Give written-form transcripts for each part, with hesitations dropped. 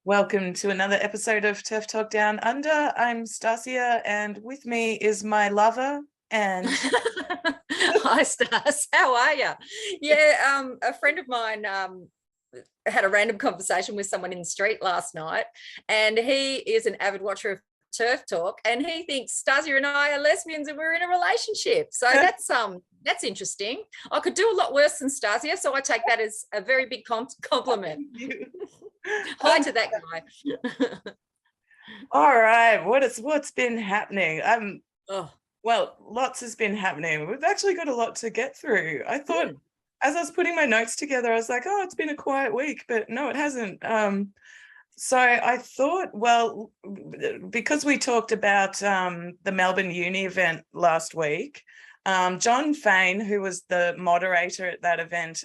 Welcome to another episode of TERF Talk Down Under. I'm Stasia, and with me is my lover and Hi Stas, how are you? Yeah, a friend of mine had a random conversation with someone in the street last night, and he is an avid watcher of TERF Talk, and he thinks Stasia and I are lesbians and we're in a relationship. So that's interesting. I could do a lot worse than Stasia, so I take that as a very big compliment. Hi to that guy. All right, what's been happening? Well, lots has been happening. We've actually got a lot to get through. I thought as I was putting my notes together, I was like, oh, it's been a quiet week, but no, it hasn't. So I thought, well, because we talked about the Melbourne Uni event last week, John Fain, who was the moderator at that event,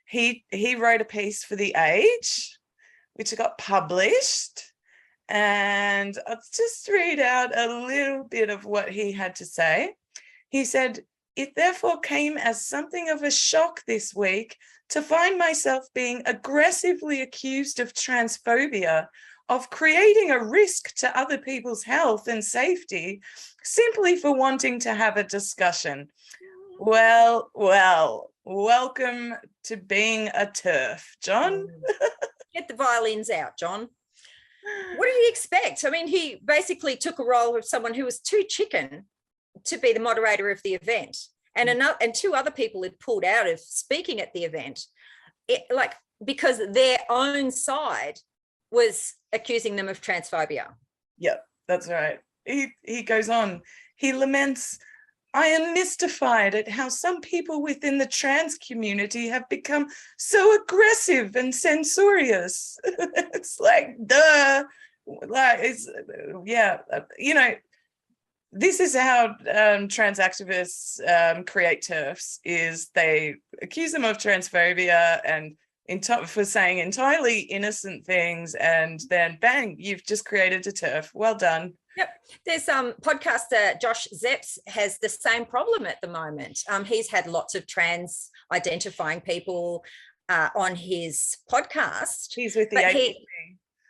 he wrote a piece for The Age, which got published. And I'll just read out a little bit of what he had to say. He said, "It therefore came as something of a shock this week to find myself being aggressively accused of transphobia, of creating a risk to other people's health and safety simply for wanting to have a discussion." Well, welcome to being a TERF, John. Get the violins out, John. What did he expect? I mean, he basically took a role of someone who was too chicken to be the moderator of the event. And two other people had pulled out of speaking at the event, because their own side was accusing them of transphobia. Yep, that's right. He goes on. He laments, "I am mystified at how some people within the trans community have become so aggressive and censorious." It's like, duh. Like, this is how trans activists create TERFs, is they accuse them of transphobia and for saying entirely innocent things, and then bang, you've just created a TERF. Well done. Yep. There's podcaster Josh Zepps has the same problem at the moment. He's had lots of trans identifying people on his podcast. He's with the AFLW.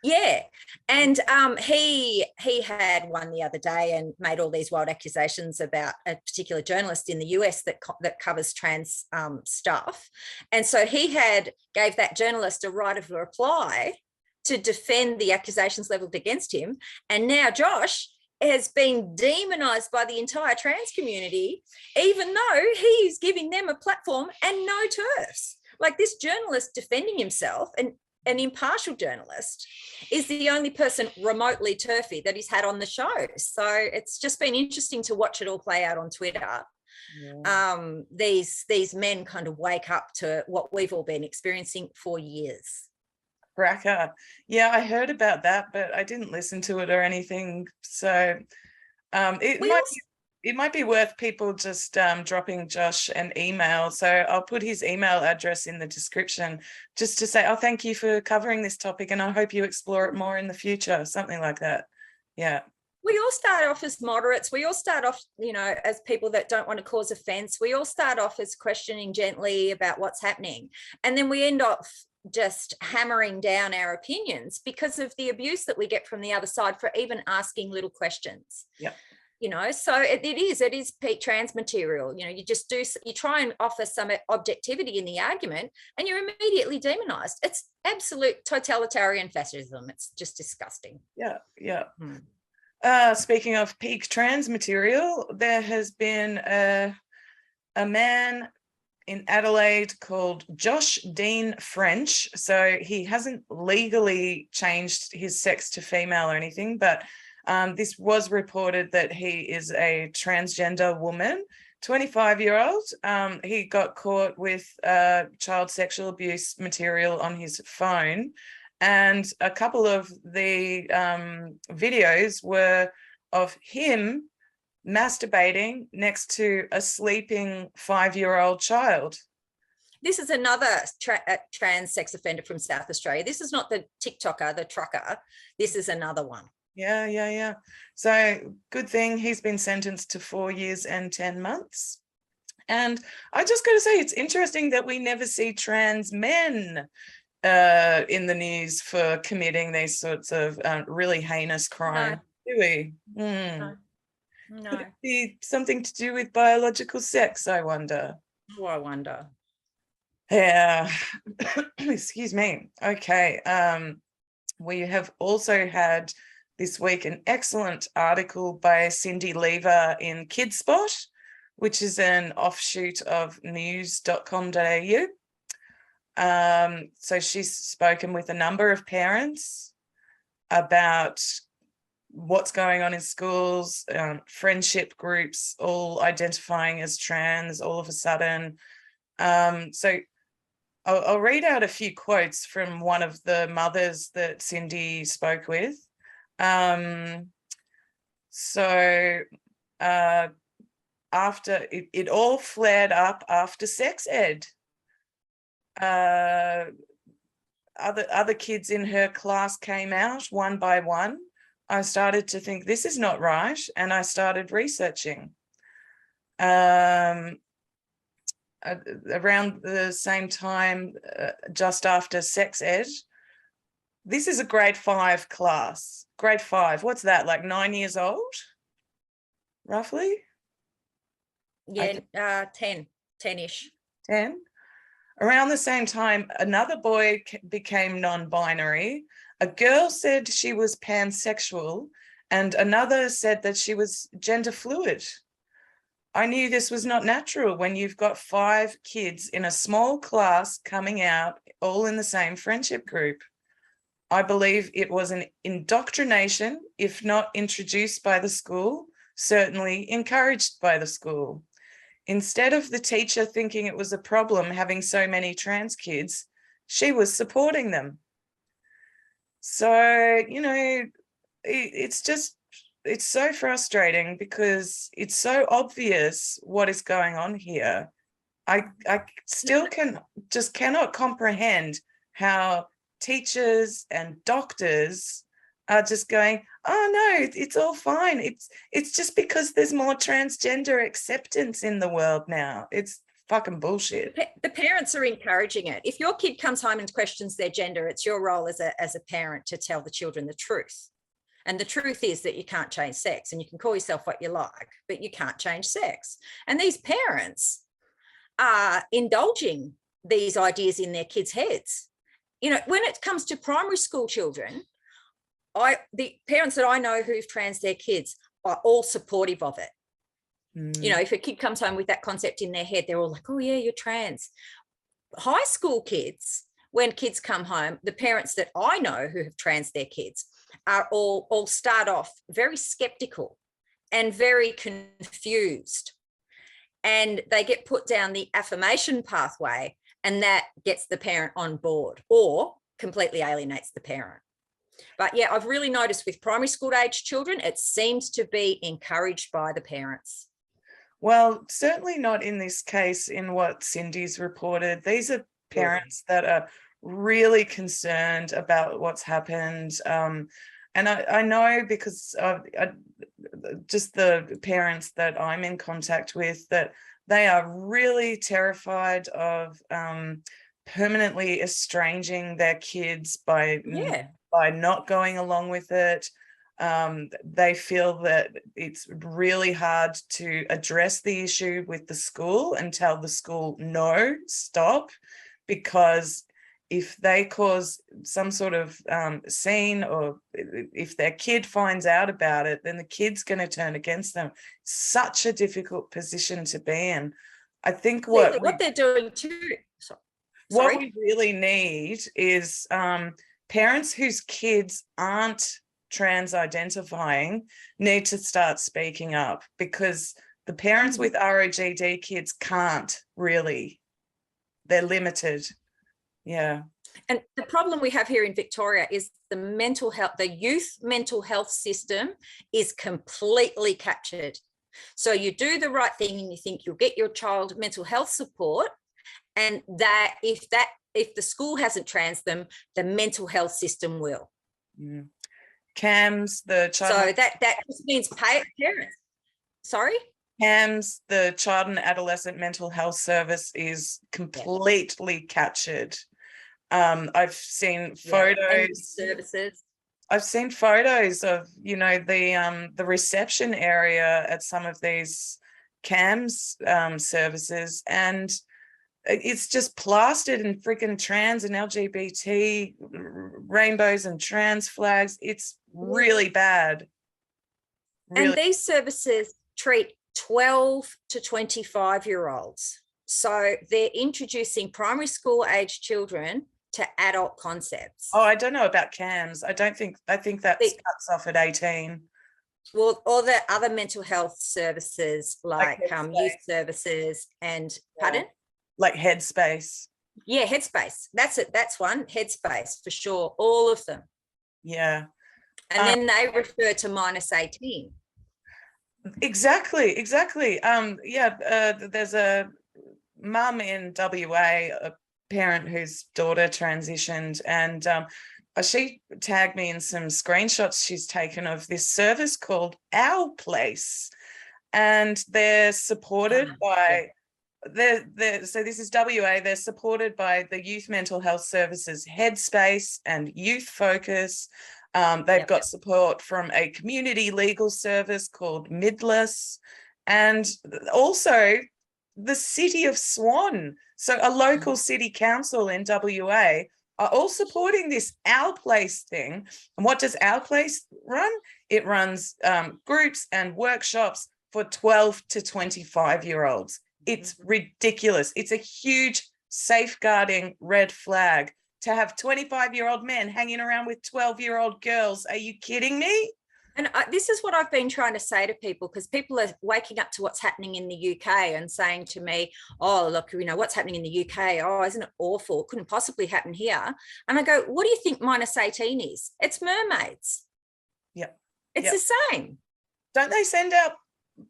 Yeah, and he had one the other day and made all these wild accusations about a particular journalist in the US that covers trans stuff, and so he gave that journalist a right of reply to defend the accusations leveled against him, and now Josh has been demonized by the entire trans community, even though he's giving them a platform and no TERFs. Like, this journalist defending himself, and an impartial journalist, is the only person remotely TERFy that he's had on the show. So it's just been interesting to watch it all play out on Twitter. Yeah. These men kind of wake up to what we've all been experiencing for years. Cracker. Yeah, I heard about that, but I didn't listen to it or anything. So it might be worth people just dropping Josh an email. So I'll put his email address in the description just to say, oh, thank you for covering this topic, and I hope you explore it more in the future, something like that. Yeah. We all start off as moderates. We all start off, as people that don't want to cause offense. We all start off as questioning gently about what's happening. And then we end up just hammering down our opinions because of the abuse that we get from the other side for even asking little questions. Yeah. So it is peak trans material. You try and offer some objectivity in the argument and you're immediately demonized. It's absolute totalitarian fascism. It's just disgusting. Yeah. Speaking of peak trans material, there has been a man in Adelaide called Josh Dean French. So he hasn't legally changed his sex to female or anything, but this was reported that he is a transgender woman, 25-year-old. He got caught with child sexual abuse material on his phone, and a couple of the videos were of him masturbating next to a sleeping 5-year-old child. This is another trans sex offender from South Australia. This is not the TikToker, the trucker. This is another one. Yeah. So good thing he's been sentenced to 4 years and 10 months. And I just got to say, it's interesting that we never see trans men in the news for committing these sorts of really heinous crimes, do we? No. Could it be something to do with biological sex, I wonder? Oh, I wonder. Yeah. Excuse me. Okay. We have also had this week an excellent article by Cindy Lever in KidSpot, which is an offshoot of news.com.au. So she's spoken with a number of parents about what's going on in schools, friendship groups all identifying as trans all of a sudden. So I'll read out a few quotes from one of the mothers that Cindy spoke with. After it all flared up after sex ed. Other kids in her class came out one by one. I started to think this is not right, and I started researching. Around the same time, just after sex ed, this is a grade 5 class. Grade 5, what's that, like 9 years old, roughly? Yeah, 10-ish. 10. Around the same time, another boy became non-binary. A girl said she was pansexual, and another said that she was gender fluid. I knew this was not natural when you've got 5 kids in a small class coming out all in the same friendship group. I believe it was an indoctrination, if not introduced by the school, certainly encouraged by the school. Instead of the teacher thinking it was a problem having so many trans kids, she was supporting them. So, you know, it's so frustrating because it's so obvious what is going on here. I still cannot comprehend how teachers and doctors are just going, oh no, it's all fine. It's just because there's more transgender acceptance in the world now. It's fucking bullshit. The parents are encouraging it. If your kid comes home and questions their gender, it's your role as a parent to tell the children the truth. And the truth is that you can't change sex, and you can call yourself what you like, but you can't change sex. And these parents are indulging these ideas in their kids' heads. You know, when it comes to primary school children, the parents that I know who've trans their kids are all supportive of it. You know, if a kid comes home with that concept in their head, they're all like, oh yeah, you're trans. High school kids, when kids come home, the parents that I know who have trans their kids are all start off very skeptical and very confused. And they get put down the affirmation pathway, and that gets the parent on board or completely alienates the parent. But yeah, I've really noticed with primary school age children, it seems to be encouraged by the parents. Well, certainly not in this case, in what Cindy's reported. These are parents that are really concerned about what's happened. And I know because of just the parents that I'm in contact with, that they are really terrified of permanently estranging their kids by not going along with it. They feel that it's really hard to address the issue with the school and tell the school, no, stop, because if they cause some sort of scene, or if their kid finds out about it, then the kid's going to turn against them. Such a difficult position to be in. I think what they're doing too. What we really need is parents whose kids aren't trans identifying need to start speaking up, because the parents with ROGD kids can't really. They're limited. Yeah. And the problem we have here in Victoria is the youth mental health system is completely captured. So you do the right thing and you think you'll get your child mental health support, and that if the school hasn't trans them, the mental health system will. CAMS, the child. So that just means parents. Sorry? CAMS, the Child and Adolescent Mental Health Service, is completely captured. I've seen photos. Services. I've seen photos of, you know, the reception area at some of these CAMS services, and it's just plastered in freaking trans and LGBT rainbows and trans flags. It's really bad. Really. And these services treat 12 to 25-year-olds. So they're introducing primary school age children to adult concepts. Oh, I don't know about CAMS. I think that cuts off at 18. Well, all the other mental health services like youth services and pardon? Like Headspace. Yeah, Headspace. That's it. That's one. Headspace for sure. All of them. Yeah. And then they refer to -18. Exactly. There's a mum in WA, a parent whose daughter transitioned, and she tagged me in some screenshots she's taken of this service called Our Place, and they're supported by so this is WA. They're supported by the Youth Mental Health Services Headspace and Youth Focus. They've got support from a community legal service called Midless, and also the City of Swan. So a local city council in WA are all supporting this Our Place thing. And what does Our Place run? It runs groups and workshops for 12 to 25-year-olds. It's ridiculous. It's a huge safeguarding red flag to have 25-year-old men hanging around with 12-year-old girls. Are you kidding me? And this is what I've been trying to say to people, because people are waking up to what's happening in the UK and saying to me, oh, look, you know, what's happening in the UK? Oh, isn't it awful? It couldn't possibly happen here. And I go, what do you think -18 is? It's Mermaids. Yeah. It's the same. Don't they send out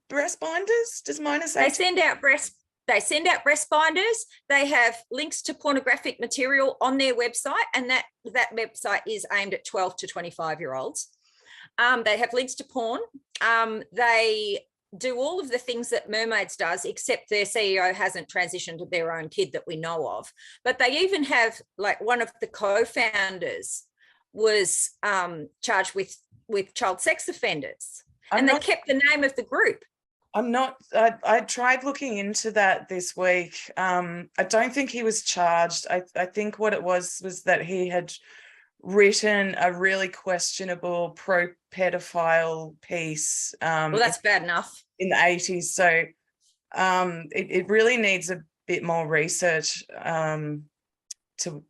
breast binders? Does -18? They send out breast binders. They have links to pornographic material on their website, and that website is aimed at 12 to 25-year-olds. They have links to porn. They do all of the things that Mermaids does, except their CEO hasn't transitioned to their own kid that we know of. But they even have, like, one of the co-founders was charged with child sex offenders. They kept the name of the group. I tried looking into that this week. I don't think he was charged. I think what it was that he had written a really questionable pro-pedophile piece. Well, that's bad enough. In the 80s. So it really needs a bit more research to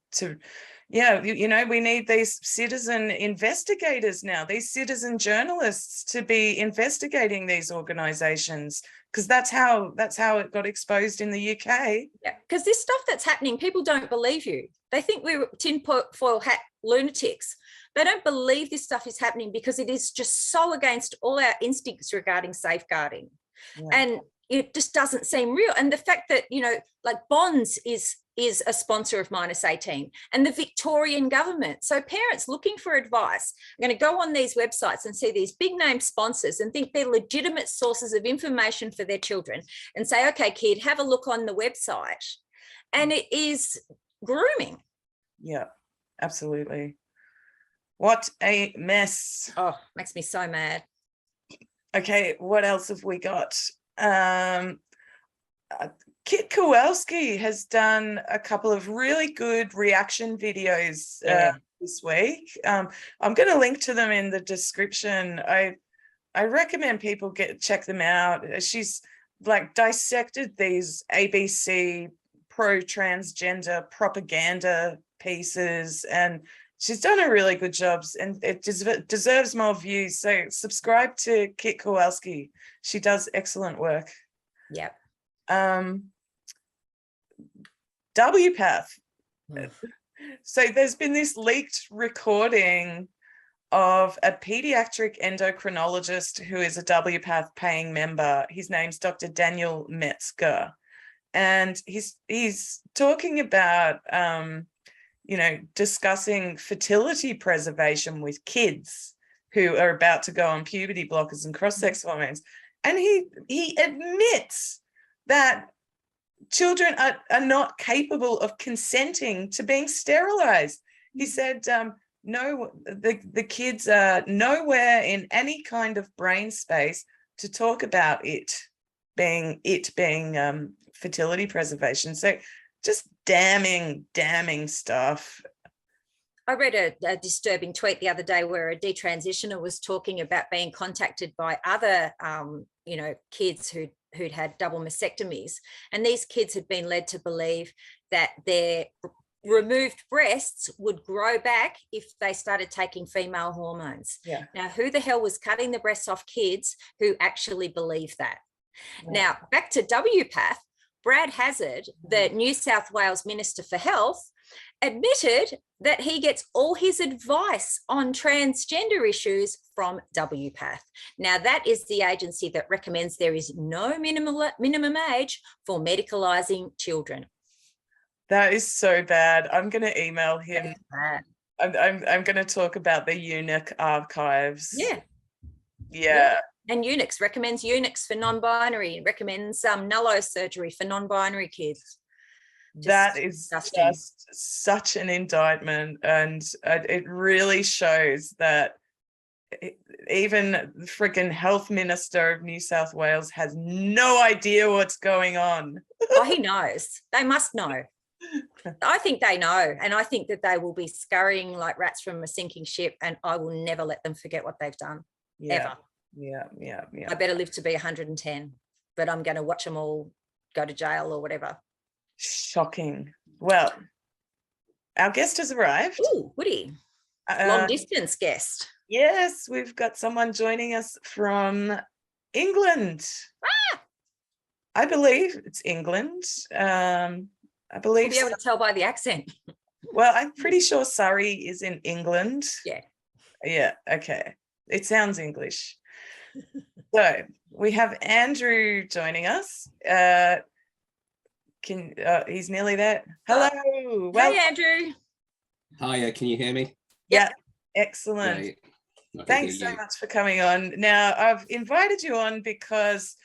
you know, we need these citizen investigators now, these citizen journalists to be investigating these organizations, because that's how it got exposed in the UK. Yeah, because this stuff that's happening, people don't believe you. They think we're tinfoil hat lunatics. They don't believe this stuff is happening because it is just so against all our instincts regarding safeguarding. Yeah. And it just doesn't seem real. And the fact that, you know, like Bonds is a sponsor of -18, and the Victorian government. So parents looking for advice are going to go on these websites and see these big name sponsors and think they're legitimate sources of information for their children, and say, okay, kid, have a look on the website. And it is grooming. Yeah, absolutely. What a mess. Oh, makes me so mad. Okay, what else have we got? Kit Kowalski has done a couple of really good reaction videos this week. I'm going to link to them in the description. I recommend people check them out. She's like dissected these ABC pro-transgender propaganda pieces, and she's done a really good job, and it deserves more views. So subscribe to Kit Kowalski. She does excellent work. Yep. WPATH. So there's been this leaked recording of a pediatric endocrinologist who is a WPATH paying member. His name's Dr. Daniel Metzger. And he's talking about, you know, discussing fertility preservation with kids who are about to go on puberty blockers and cross-sex hormones. And he admits that children are not capable of consenting to being sterilized. He said, no, the kids are nowhere in any kind of brain space to talk about it being fertility preservation. So just damning stuff. I read a disturbing tweet the other day where a detransitioner was talking about being contacted by other, kids who'd had double mastectomies. And these kids had been led to believe that their removed breasts would grow back if they started taking female hormones. Yeah. Now, who the hell was cutting the breasts off kids who actually believe that? Yeah. Now, back to WPATH, Brad Hazzard, the New South Wales Minister for Health, admitted that he gets all his advice on transgender issues from WPATH. Now, that is the agency that recommends there is no minimum age for medicalising children. That is so bad. I'm going to email him. I'm going to talk about the eunuch archives. Yeah. And eunuchs, recommends eunuchs for non-binary, recommends nullo surgery for non-binary kids. That is just such an indictment, and it really shows that even the freaking health minister of New South Wales has no idea what's going on. Oh, he knows. They must know. I think they know, and I think that they will be scurrying like rats from a sinking ship, and I will never let them forget what they've done, ever. Yeah. I better live to be 110, but I'm going to watch them all go to jail or whatever. Shocking. Well, our guest has arrived. Oh, Woody. Long distance guest. Yes, we've got someone joining us from England. I believe it's England. I believe you'll be able to tell by the accent. Well, I'm pretty sure Surrey is in England. Yeah, okay. It sounds English. So we have Andrew joining us. He's nearly there. Hello. Hey, Andrew. Hiya, can you hear me? Yeah, excellent. Great. Thanks so much for coming on. Now, I've invited you on because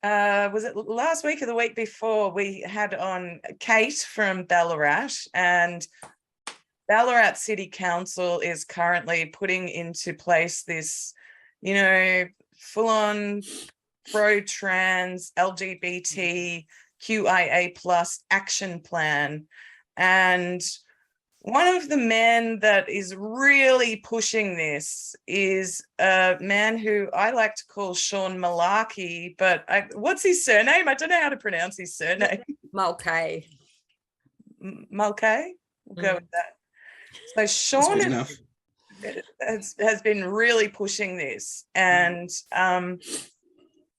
was it last week or the week before we had on Kate from Ballarat, and Ballarat City Council is currently putting into place this, full-on pro-trans LGBT QIA plus action plan. And one of the men that is really pushing this is a man who I like to call Sean Mulcahy, but what's his surname? I don't know how to pronounce his surname. Mulcahy. Mulcahy? We'll go with that. So Sean has been really pushing this. And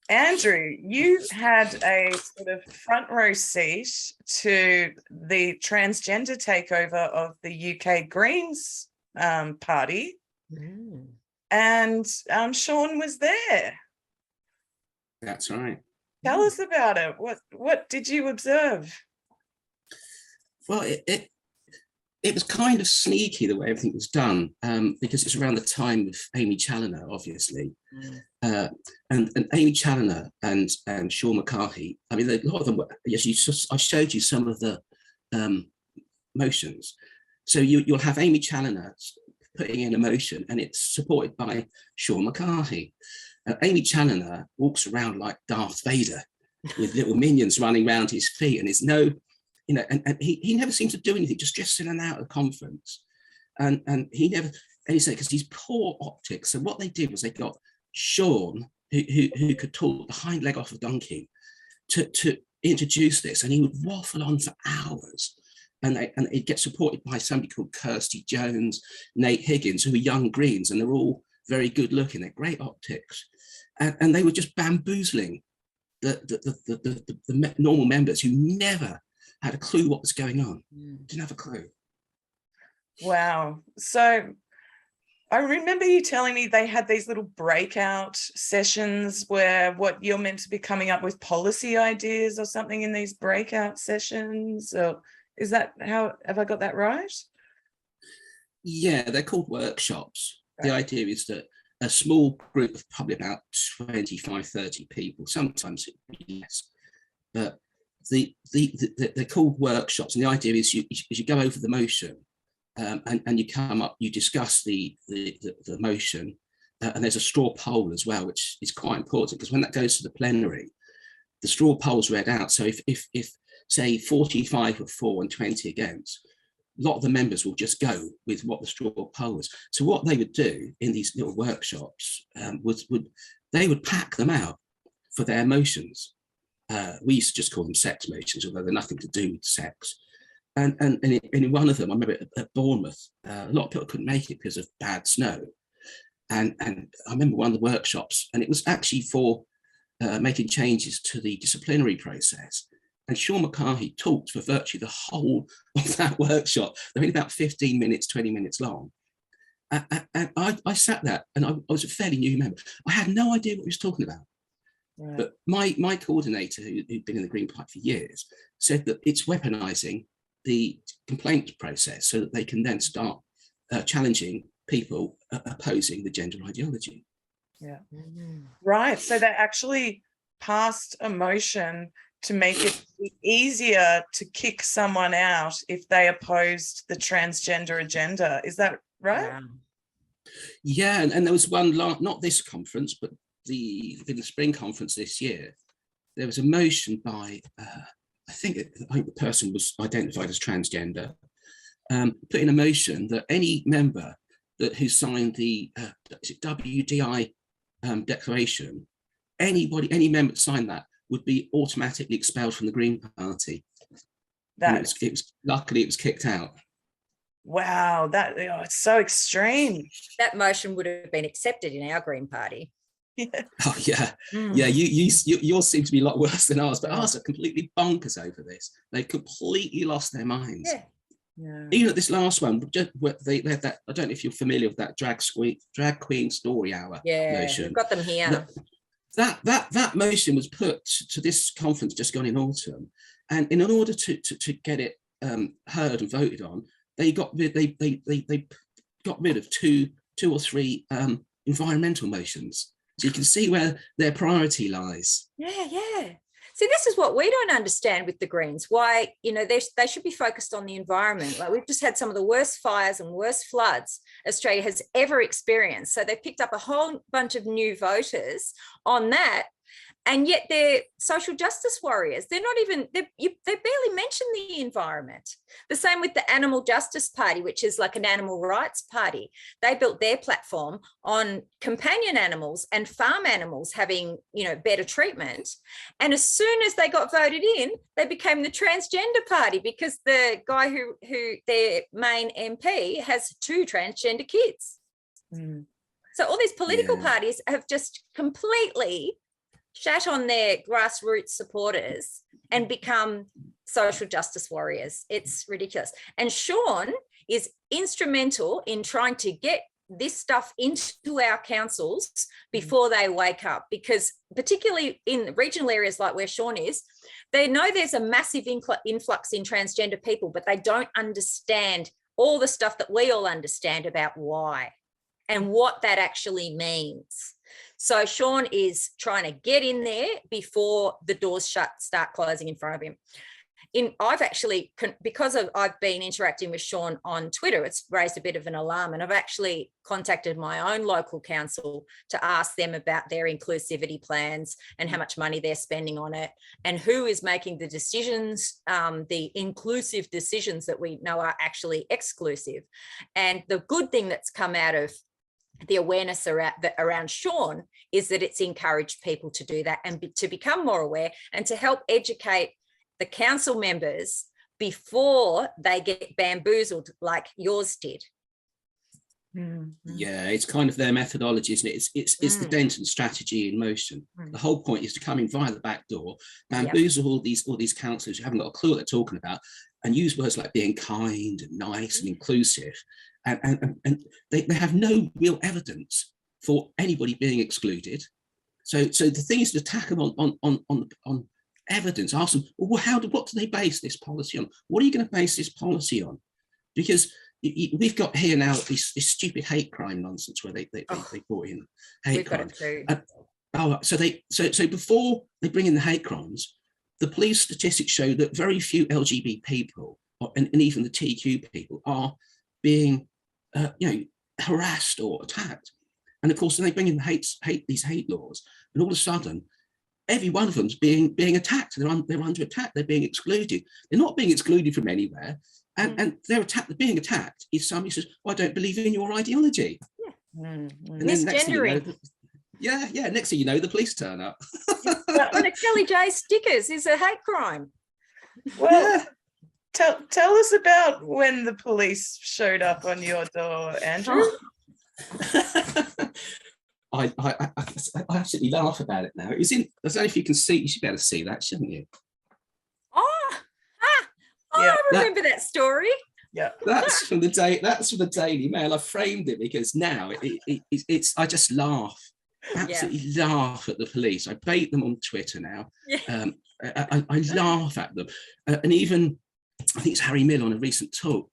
Andrew, you had a sort of front row seat to the transgender takeover of the UK Greens party. And Sean was there. That's right. Tell us about it. What did you observe? Well, it was kind of sneaky the way everything was done, because it's around the time of Aimee Challenor, obviously. And Aimee Challenor and Sean Mulcahy, I mean, a lot of them were, I showed you some of the motions. So you'll have Aimee Challenor putting in a motion, and it's supported by Sean Mulcahy. Aimee Challenor walks around like Darth Vader with little minions running around his feet, and there's no, and he never seems to do anything, just in and out of conference. And he never, and he said, because he's poor optics. So what they did was they got Sean, who could talk the hind leg off a donkey, to introduce this, and he would waffle on for hours. And it gets supported by somebody called Kirsty Jones, Nate Higgins, who are young Greens, and they're all very good looking. They're great optics. And they were just bamboozling the normal members who never had a clue what was going on. Didn't have a clue. Wow. So I remember you telling me they had these little breakout sessions where what you're meant to be coming up with policy ideas or something in these breakout sessions. Or is that how, have I got that right? Yeah, they're called workshops. Right. The idea is that a small group of probably about 25, 30 people, sometimes less, but they're called workshops, and the idea is you go over the motion, and you come up, you discuss the motion, and there's a straw poll as well, which is quite important, because when that goes to the plenary, the straw poll's read out. So if say 45 are for and 20 against, a lot of the members will just go with what the straw poll was. So what they would do in these little workshops they would pack them out for their motions. We used to just call them sex motions, although they're nothing to do with sex. And in one of them, I remember at Bournemouth, a lot of people couldn't make it because of bad snow. And I remember one of the workshops, and it was actually for making changes to the disciplinary process. And Sean Mulcahy talked for virtually the whole of that workshop. They're only about 15 minutes, 20 minutes long. And I sat there, and I was a fairly new member. I had no idea what he was talking about. Yeah. But my coordinator, who'd been in the Green Party for years, said that it's weaponizing the complaint process so that they can then start challenging people opposing the gender ideology. Yeah. Right. So they actually passed a motion to make it easier to kick someone out if they opposed the transgender agenda. Is that right? Yeah, and there was one, not this conference, but the spring conference this year, there was a motion by, I think the person was identified as transgender, put in a motion that any member who signed the WDI declaration, any member that signed that would be automatically expelled from the Green Party. Luckily it was kicked out. Wow, it's so extreme. That motion would have been accepted in our Green Party. Yeah. Oh yeah, yeah. Yours seem to be a lot worse than ours, but ours are completely bonkers over this. They completely lost their minds. Yeah. Yeah. Even at this last one, they had that. I don't know if you're familiar with that drag queen story hour motion. We've got them here. That motion was put to this conference just gone in autumn, and in order to get it heard and voted on, they got rid of two or three environmental motions. So you can see where their priority lies. Yeah. See, this is what we don't understand with the Greens, why, they should be focused on the environment. Like, we've just had some of the worst fires and worst floods Australia has ever experienced. So they've picked up a whole bunch of new voters on that. And yet they're social justice warriors. They're not even, they barely mention the environment. The same with the Animal Justice Party, which is like an animal rights party. They built their platform on companion animals and farm animals having, better treatment. And as soon as they got voted in, they became the transgender party because the guy who their main MP has 2 transgender kids. So all these political parties have just completely shat on their grassroots supporters and become social justice warriors. It's ridiculous. And Sean is instrumental in trying to get this stuff into our councils before they wake up, because particularly in regional areas like where Sean is, they know there's a massive influx in transgender people, but they don't understand all the stuff that we all understand about why and what that actually means. So Sean is trying to get in there before the doors start closing in front of him. I've actually, because I've been interacting with Sean on Twitter, it's raised a bit of an alarm, and I've actually contacted my own local council to ask them about their inclusivity plans and how much money they're spending on it and who is making the decisions, the inclusive decisions that we know are actually exclusive. And the good thing that's come out of the awareness around Sean is that it's encouraged people to do that and to become more aware and to help educate the council members before they get bamboozled like yours did. Yeah, it's kind of their methodology, isn't it? It's the Denton strategy in motion. The whole point is to come in via the back door, bamboozle all these councillors who haven't got a clue what they're talking about, and use words like being kind and nice and inclusive. And they have no real evidence for anybody being excluded. So the thing is to attack them on evidence. Ask them, well, what do they base this policy on? What are you going to base this policy on? Because we've got here now this stupid hate crime nonsense where they brought in hate crimes. So before they bring in the hate crimes, the police statistics show that very few LGBT people, and even the TQ people, are being harassed or attacked. And of course, then they bring in these hate laws, and all of a sudden, every one of them's being attacked. They're under attack. They're being excluded. They're not being excluded from anywhere, and they're being attacked is somebody who says, well, "I don't believe in your ideology." And then Misgendering. next thing you know, the police turn up. And a Kelly J stickers is a hate crime. Well, tell us about when the police showed up on your door, Andrew. I absolutely laugh about it now. It was in, I don't know if you can see, you should be able to see that, shouldn't you? I remember that story. Yeah. That's from the Daily Mail. I framed it because now it's I just laugh. Absolutely laugh at the police. I bait them on Twitter now. I laugh at them. And even I think it's Harry Miller on a recent talk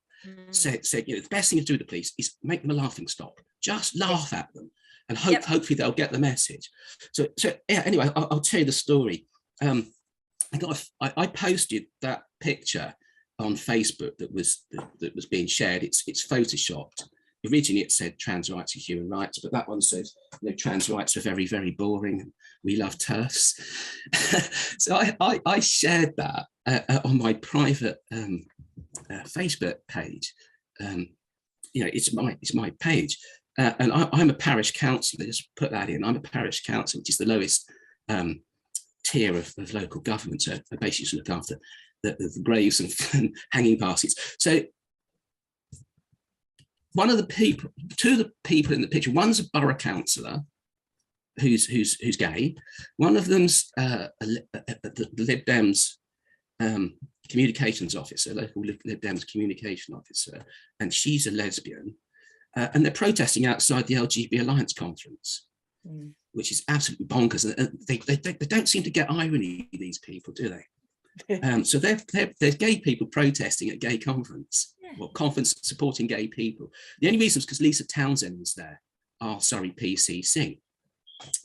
said, the best thing to do with the police is make them a laughing stock. Just laugh at them, and hopefully they'll get the message. So anyway, I'll tell you the story. I posted that picture on Facebook that was being shared. It's photoshopped. Originally, it said trans rights are human rights, but that one says trans rights are very, very boring. And we love TERFs. So I shared that on my private Facebook page. It's my page. And I'm a parish councillor. Just put that in. I'm a parish councillor, which is the lowest tier of local government. So I basically look after the graves and hanging baskets. So two of the people in the picture, one's a borough councillor who's gay. One of them's the Lib Dems communications officer, local Lib Dems communication officer, and she's a lesbian. And they're protesting outside the LGBT Alliance conference, which is absolutely bonkers. They don't seem to get irony, these people, do they? So there's gay people protesting at a gay conference, conference supporting gay people. The only reason is because Lisa Townsend was there, our Surrey PCC.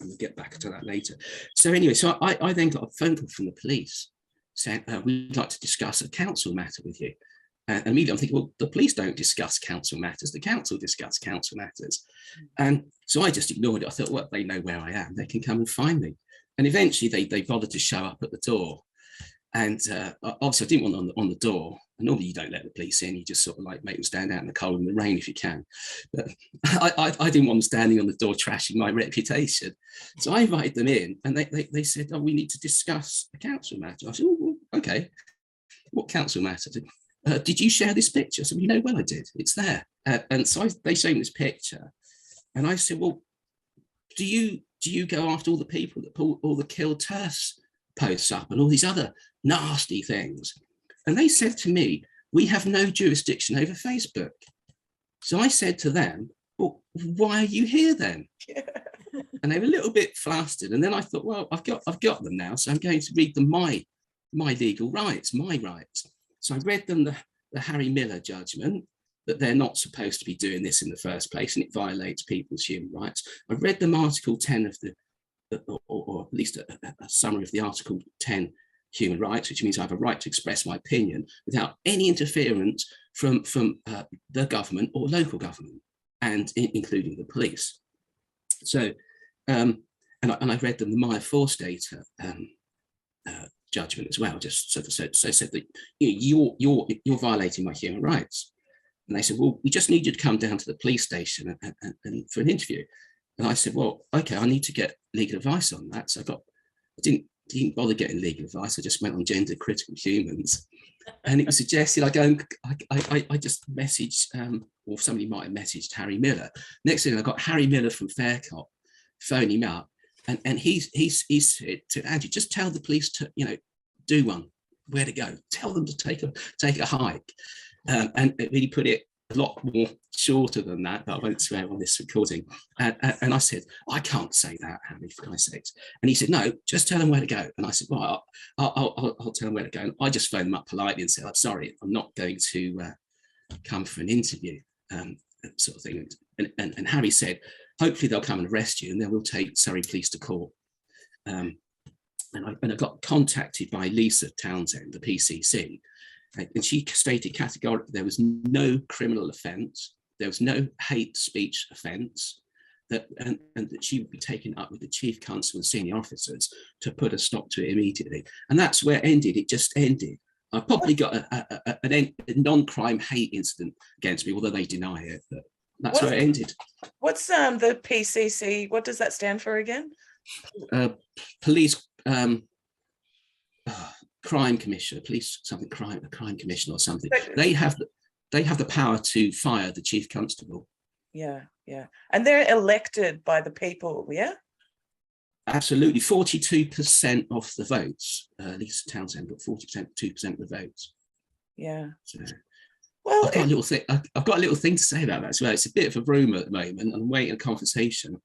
And we'll get back to that later. So anyway, so I then got a phone call from the police saying, we'd like to discuss a council matter with you. And immediately I'm thinking, well, the police don't discuss council matters. The council discuss council matters. And so I just ignored it. I thought, well, they know where I am. They can come and find me. And eventually they bothered to show up at the door. And obviously I didn't want on the door. And normally you don't let the police in. You just sort of like make them stand out in the cold and the rain if you can. But I didn't want them standing on the door trashing my reputation. So I invited them in and they said, oh, we need to discuss a council matter. I said, oh, okay. What council matter? Did you share this picture? So, well, I did. It's there. And so they showed me this picture. And I said, well, do you go after all the people that pull all the kill TERFs posts up and all these other nasty things? And they said to me, we have no jurisdiction over Facebook. So I said to them, well, why are you here then? And they were a little bit flustered. And then I thought, well, I've got them now. So I'm going to read them my legal rights, my rights. So I read them the Harry Miller judgment, that they're not supposed to be doing this in the first place and it violates people's human rights. I read them Article 10 of or at least a summary of the Article 10 human rights, which means I have a right to express my opinion without any interference from the government or local government, and including the police. So, and I read them the Maya Forstater judgment as well, just so said that you're violating my human rights. And they said, well, we just need you to come down to the police station and for an interview. And I said, well, okay, I need to get legal advice on that. So I didn't bother getting legal advice. I just went on Gender Critical Humans, and it was suggested I just messaged, or somebody might have messaged Harry Miller. Next thing I got Harry Miller from Faircott phone him up. And he said to Andrew, just tell the police to, do one, where to go. Tell them to take a hike. And he put it a lot more shorter than that, but I won't swear on this recording. And I said, I can't say that, Harry, for Christ's sakes. And he said, no, just tell them where to go. And I said, well, I'll tell them where to go. And I just phoned them up politely and said, I'm sorry, I'm not going to come for an interview, sort of thing. And Harry said, hopefully they'll come and arrest you and then we'll take Surrey Police to court. I got contacted by Lisa Townsend, the PCC, and she stated categorically there was no criminal offence, there was no hate speech offence, and that she would be taken up with the chief counsel and senior officers to put a stop to it immediately. And that's where it ended. It just ended. I probably got a non-crime hate incident against me, although they deny it, but that's where it ended. What's the PCC? What does that stand for again? Police crime commissioner, crime commission or something. They have the power to fire the chief constable. Yeah. And they're elected by the people, yeah? Absolutely. 42% of the votes. Lisa Townsend got 2% of the votes. Yeah. So, well, I've got a little thing to say about that as well. It's a bit of a rumour at the moment, and I'm waiting a conversation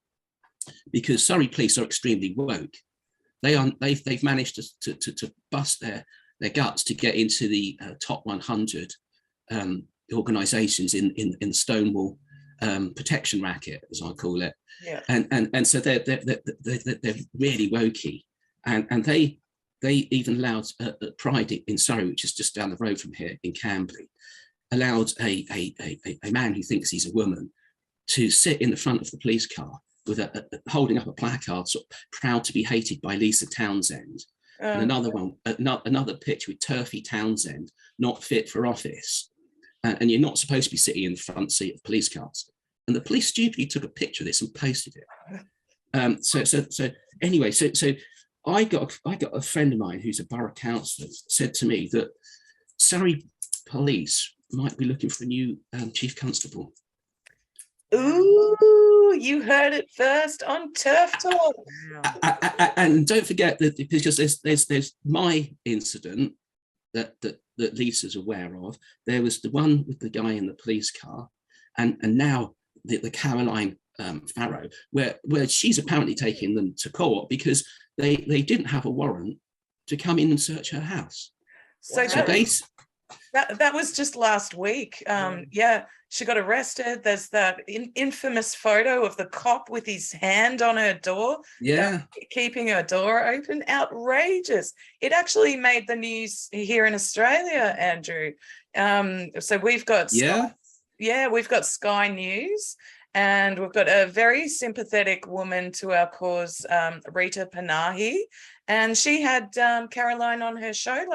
because Surrey police are extremely woke. They've managed to bust their guts to get into the top 100 organisations in the Stonewall protection racket, as I call it. Yeah. And so they're really wokey, and they even allowed Pride in Surrey, which is just down the road from here in Camberley, allowed a man who thinks he's a woman to sit in the front of the police car with holding up a placard, sort of proud to be hated by Lisa Townsend, and another picture with Turfy Townsend, not fit for office, and you're not supposed to be sitting in the front seat of police cars. And the police stupidly took a picture of this and posted it. So anyway, I got a friend of mine who's a borough councillor said to me that Surrey police might be looking for a new chief constable. Ooh, you heard it first on Turf Talk. And don't forget that, because there's my incident that Lisa's aware of. There was the one with the guy in the police car, and now the Caroline Farrow, where she's apparently taking them to court because they didn't have a warrant to come in and search her house. So that was just last week. Yeah, she got arrested. There's that infamous photo of the cop with his hand on her door. Yeah. Keeping her door open. Outrageous. It actually made the news here in Australia, Andrew. So we've got we've got Sky News, and we've got a very sympathetic woman to our cause, Rita Panahi, and she had Caroline on her show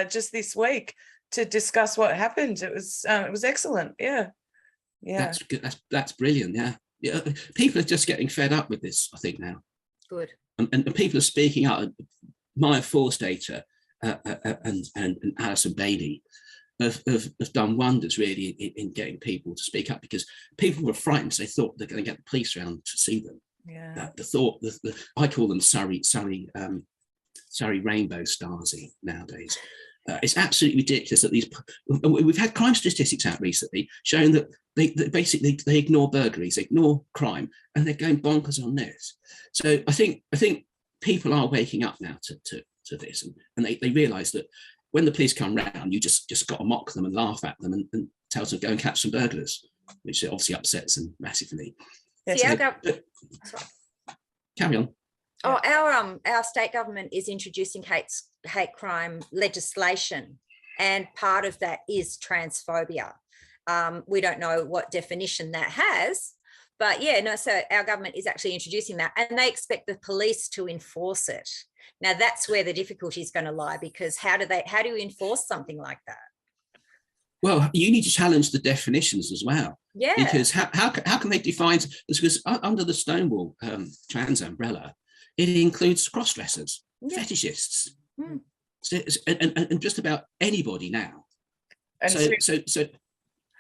just this week to discuss what happened. It was excellent. Yeah. That's good. That's brilliant. Yeah. People are just getting fed up with this, I think, now. Good. And people are speaking out. Maya Forstater and Alison Bailey have done wonders really in getting people to speak up, because people were frightened. So they thought they're going to get the police around to see them. Yeah. I call them Surrey Rainbow Starsy nowadays. It's absolutely ridiculous that we've had crime statistics out recently showing that they basically ignore burglaries, they ignore crime, and they're going bonkers on this. So I think people are waking up now to this, and they realise that when the police come round, you just got to mock them and laugh at them and tell them to go and catch some burglars, which obviously upsets them massively. Carry on. Oh, our state government is introducing hate crime legislation, and part of that is transphobia. We don't know what definition that has, but so our government is actually introducing that, and they expect the police to enforce it. Now that's where the difficulty is going to lie, because how do you enforce something like that? Well, you need to challenge the definitions as well. Yeah. Because how can they define this? Because under the Stonewall trans umbrella, it includes cross-dressers, fetishists, and just about anybody now. And so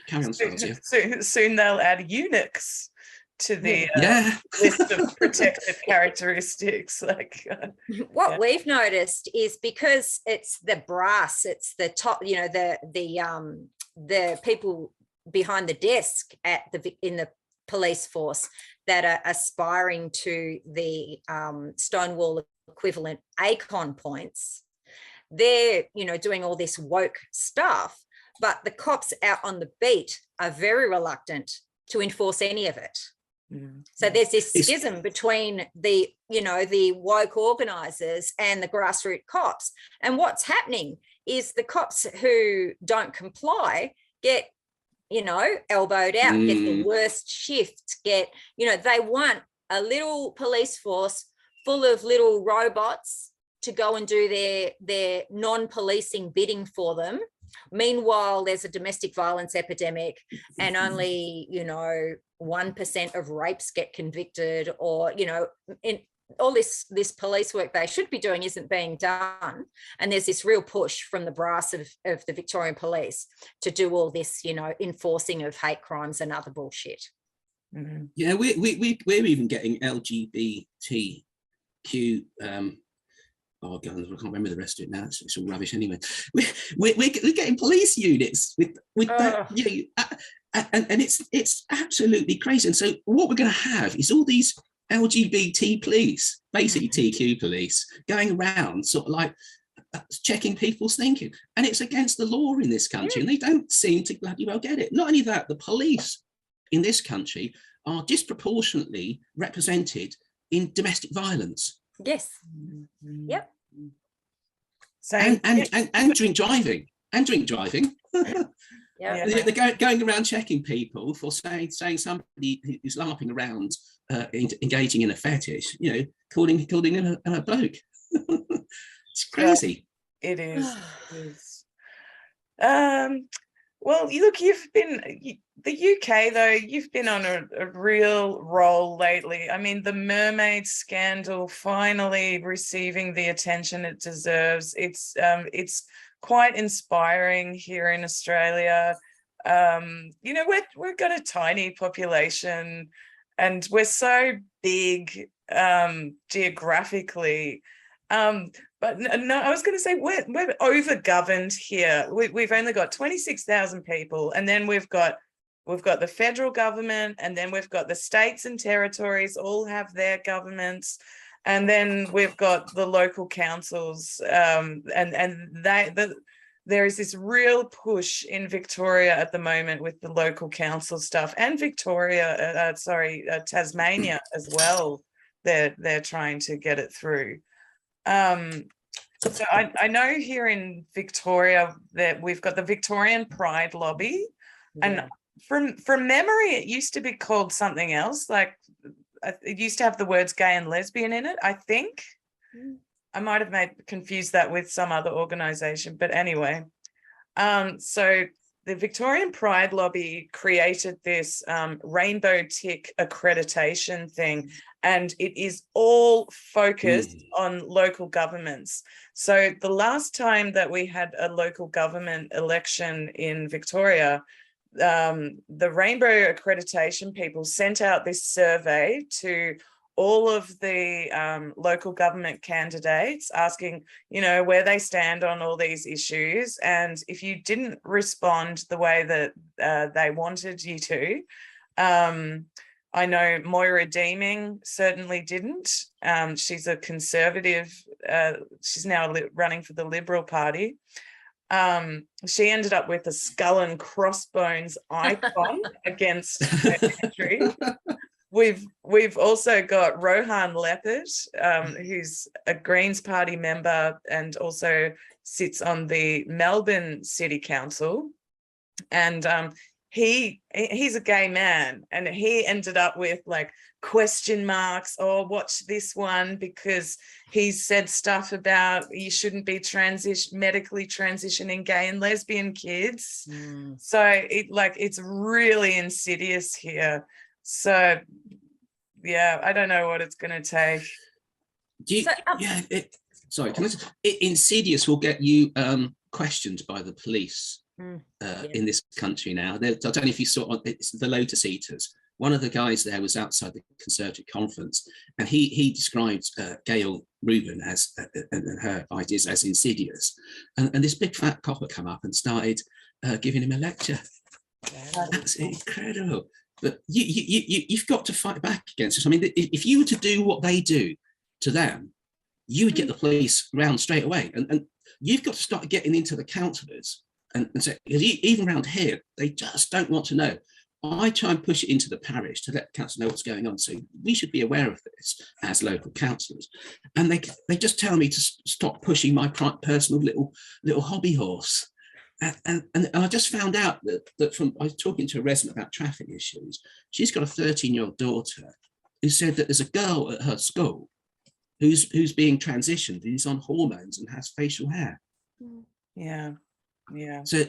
carry on, soon they'll add eunuchs to the list of protected characteristics. What we've noticed is, because it's the brass, it's the top, the people behind the desk in the police force that are aspiring to the Stonewall equivalent ACON points. They're doing all this woke stuff, but the cops out on the beat are very reluctant to enforce any of it. So there's this schism between the, the woke organisers and the grassroots cops. And what's happening is the cops who don't comply get, elbowed out, get the worst shift, they want a little police force full of little robots to go and do their non-policing bidding for them. Meanwhile, there's a domestic violence epidemic and only, 1% of rapes get convicted, or, in all this police work they should be doing isn't being done. And there's this real push from the brass of the Victorian Police to do all this, enforcing of hate crimes and other bullshit. Yeah, we're even getting LGBTQ I can't remember the rest of it now. It's all rubbish anyway. We're getting police units with that, and it's absolutely crazy. And so what we're going to have is all these LGBT police, basically TQ police, going around sort of like checking people's thinking, and it's against the law in this country, and they don't seem to bloody well get it. Not only that, the police in this country are disproportionately represented in domestic violence. Yes. Yep. So and drink driving. Yeah. They're going around checking people for saying somebody who's larping around, engaging in a fetish, calling him a bloke. It's crazy. Yeah, it is. Well, look, the UK, though, you've been on a real roll lately. I mean, the Mermaids scandal finally receiving the attention it deserves. It's quite inspiring here in Australia. We've got a tiny population and we're so big geographically. But no, I was going to say we're over-governed here. We've only got 26,000 people, and then we've got the federal government, and then we've got the states and territories all have their governments, and then we've got the local councils, and there is this real push in Victoria at the moment with the local council stuff, and Tasmania as well. They're trying to get it through. So I know here in Victoria that we've got the Victorian Pride Lobby, and from memory, it used to be called something else. Like it used to have the words gay and lesbian in it, I think. I might have confused that with some other organisation, but anyway. So the Victorian Pride Lobby created this rainbow tick accreditation thing, and it is all focused on local governments. So the last time that we had a local government election in Victoria, the rainbow accreditation people sent out this survey to all of the local government candidates asking, where they stand on all these issues. And if you didn't respond the way that they wanted you to, I know Moira Deeming certainly didn't. She's a conservative. She's now running for the Liberal Party. She ended up with a skull and crossbones icon against her entry. We've also got Rohan Leppert, who's a Greens Party member and also sits on the Melbourne City Council, and he's a gay man, and he ended up with like question marks or watch this one because he said stuff about you shouldn't be medically transitioning gay and lesbian kids. So it's really insidious here. So, yeah, I don't know what it's going to take. Insidious will get you questioned by the police in this country now. I don't know if you saw, it's the Lotus Eaters. One of the guys there was outside the Conservative conference, and he described Gail Rubin as and her ideas as insidious. And this big fat copper come up and started giving him a lecture. That's incredible. But you've got to fight back against this. I mean, if you were to do what they do to them, you would get the police round straight away. And you've got to start getting into the councillors. And so even around here, they just don't want to know. I try and push it into the parish to let the council know what's going on. So we should be aware of this as local councillors. And they just tell me to stop pushing my personal little hobby horse. And I just found out that I was talking to a resident about traffic issues. She's got a 13-year-old daughter who said that there's a girl at her school who's being transitioned, who's on hormones and has facial hair. Yeah. So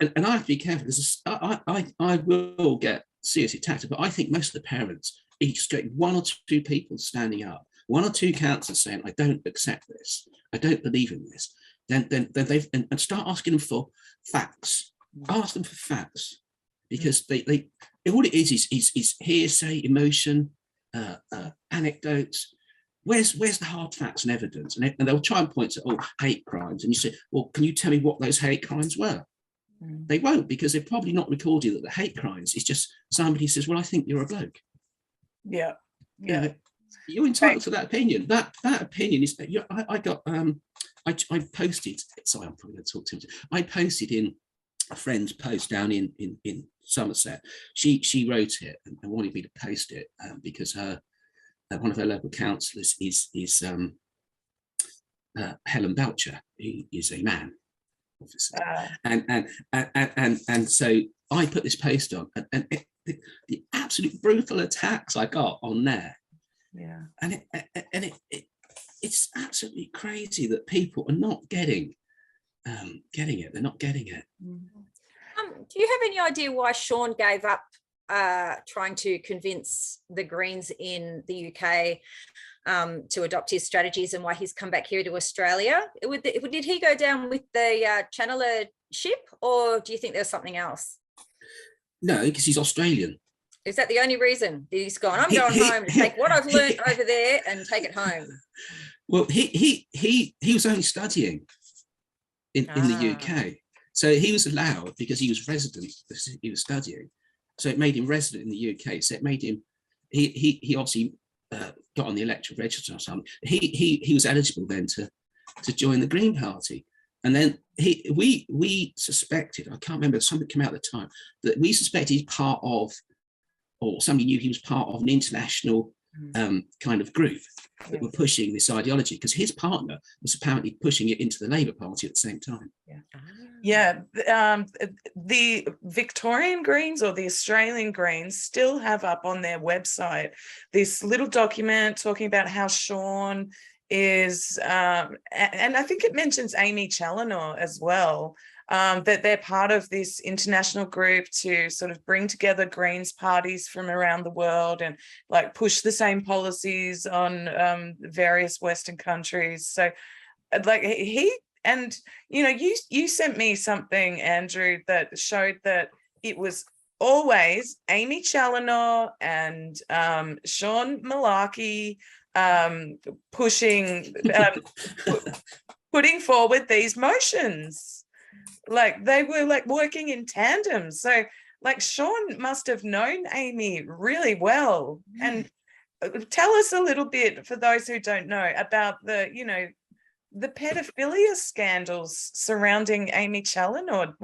and I have to be careful. I will get seriously attacked, but I think most of the parents, each get one or two people standing up, one or two councillors saying, I don't accept this, I don't believe in this. Then they've and start asking them for facts. Ask them for facts, because they all it is hearsay, emotion, anecdotes. Where's the hard facts and evidence? And they'll try and point to hate crimes, and you say, well, can you tell me what those hate crimes were? They won't, because they're probably not recording that the hate crimes is just somebody says, well, I think you're a bloke. Yeah. You know, you're entitled to that opinion. That opinion is. I got. I posted. Sorry, I'm probably going to talk too much. I posted in a friend's post down in Somerset. She wrote it and wanted me to post it because one of her local councillors is Helen Belcher, who is a man, obviously, and so I put this post on, and the absolute brutal attacks I got on there, and it's absolutely crazy that people are not getting it. They're not getting it. Do you have any idea why Sean gave up trying to convince the Greens in the UK to adopt his strategies, and why he's come back here to Australia? Did he go down with the Challenor ship, or do you think there's something else? No, because he's Australian. Is that the only reason he's gone? I'm going home to take what I've learned over there and take it home. Well, he was only studying in the UK, so he was allowed because he was resident. He was studying, so it made him resident in the UK. So it made him. He obviously got on the electoral register or something. He was eligible then to join the Green Party, and then we suspected. I can't remember. Something came out at the time that we suspected he's part of, or somebody knew he was part of an international kind of group that were pushing this ideology, because his partner was apparently pushing it into the Labour Party at the same time. The Victorian Greens or the Australian Greens still have up on their website this little document talking about how Sean is, and I think it mentions Aimee Challenor as well, that they're part of this international group to sort of bring together Greens parties from around the world and like push the same policies on various Western countries. So like and you know, you sent me something, Andrew, that showed that it was always Aimee Challenor and Sean Mulcahy pushing putting forward these motions. Like they were like working in tandem. So like Sean must have known Aimee really well. And tell us a little bit, for those who don't know, about the pedophilia scandals surrounding Aimee Challenor.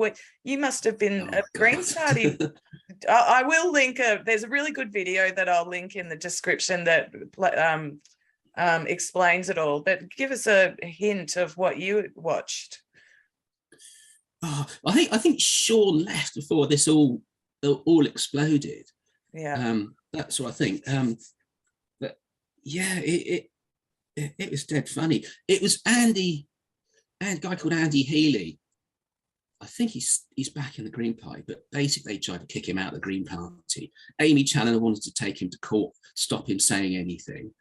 You must have been a Greens Party. I will link there's a really good video that I'll link in the description that explains it all. But give us a hint of what you watched. I think Sean left before this all exploded. That's what I think. But yeah, it was dead funny. It was a guy called Andy Healy. I think he's back in the Green Party, but basically they tried to kick him out of the Green Party. Aimee Challenor wanted to take him to court, stop him saying anything.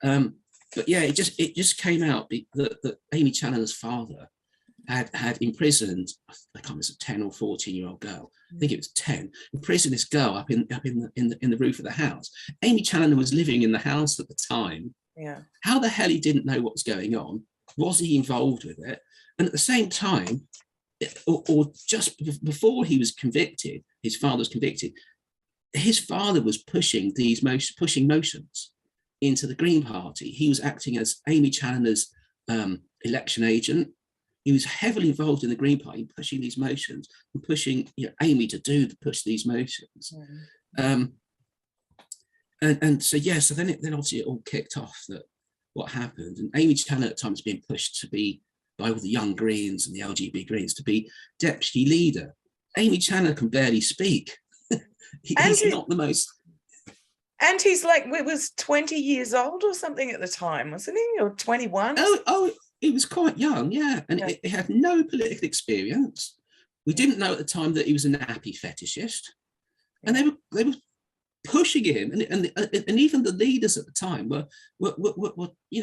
But yeah, it just came out that Aimee Challenor's father had imprisoned, I can't remember, a 10 or 14-year-old girl. I think it was 10. Imprisoned this girl up in the roof of the house. Aimee Challenor was living in the house at the time. Yeah. How the hell he didn't know what was going on? Was he involved with it? And at the same time, or just before he was convicted, his father was convicted. His father was pushing motions into the Green Party. He was acting as Aimee Challenor's election agent. he was heavily involved in the Green Party, pushing these motions and pushing Aimee to push these motions. And so so then obviously it all kicked off, that what happened, and Aimee Challenor at times being pushed to be by all the young Greens and the LGBT Greens to be deputy leader. Aimee Challenor can barely speak. He's not the most. And he's like, it was 20 years old or something at the time, wasn't he? Or 21? Oh, he was quite young, yeah. And he had no political experience. We didn't know at the time that he was a nappy fetishist. And they were pushing him. And even the leaders at the time were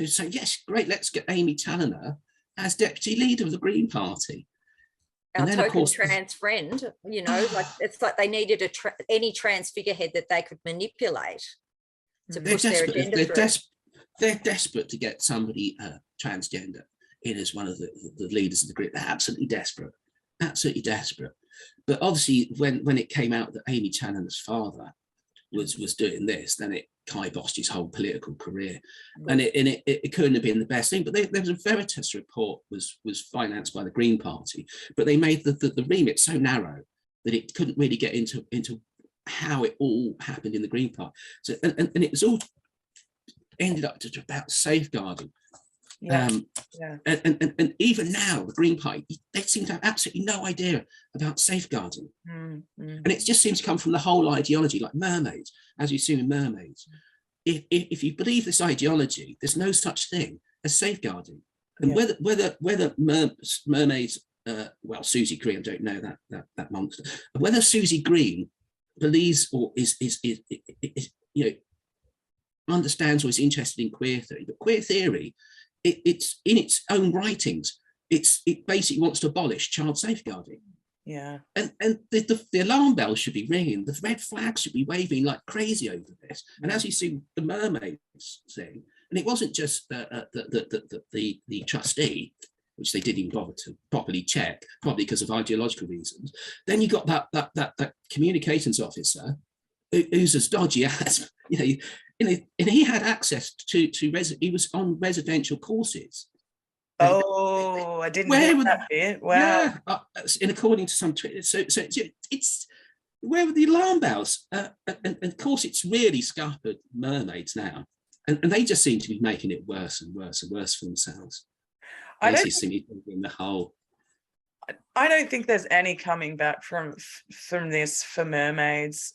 saying, yes, great, let's get Aimee Challenor as deputy leader of the Green Party. Our token trans friend, like it's like they needed any trans figurehead that they could manipulate to push their agenda through. They're desperate to get somebody transgender in as one of the leaders of the group. They're absolutely desperate. But obviously, when it came out that Aimee Challenor's father was doing this, then it kiboshed his whole political career, and it couldn't have been the best thing. But there was a Veritas report was financed by the Green Party, but they made the remit so narrow that it couldn't really get into how it all happened in the Green Party. So and it was all ended up just about safeguarding. And even now, the Green Party, they seem to have absolutely no idea about safeguarding. And it just seems to come from the whole ideology, like Mermaids, as you see in Mermaids. If you believe this ideology, there's no such thing as safeguarding. And whether Mermaids, Susie Green, I don't know that monster, whether Susie Green believes or is understands or is interested in queer theory, but queer theory, it's in its own writings. It basically wants to abolish child safeguarding. Yeah. And the alarm bells should be ringing. The red flags should be waving like crazy over this. And as you see the Mermaids thing, and it wasn't just the trustee, which they didn't even bother to properly check, probably because of ideological reasons. Then you got that communications officer who's as dodgy as and he had access to he was on residential courses. Oh, I didn't know that bit. Wow. Yeah, and according to some Twitter, so it's where were the alarm bells? And of course, it's really scuppered Mermaids now, and they just seem to be making it worse and worse and worse for themselves. I don't think there's any coming back from this for Mermaids.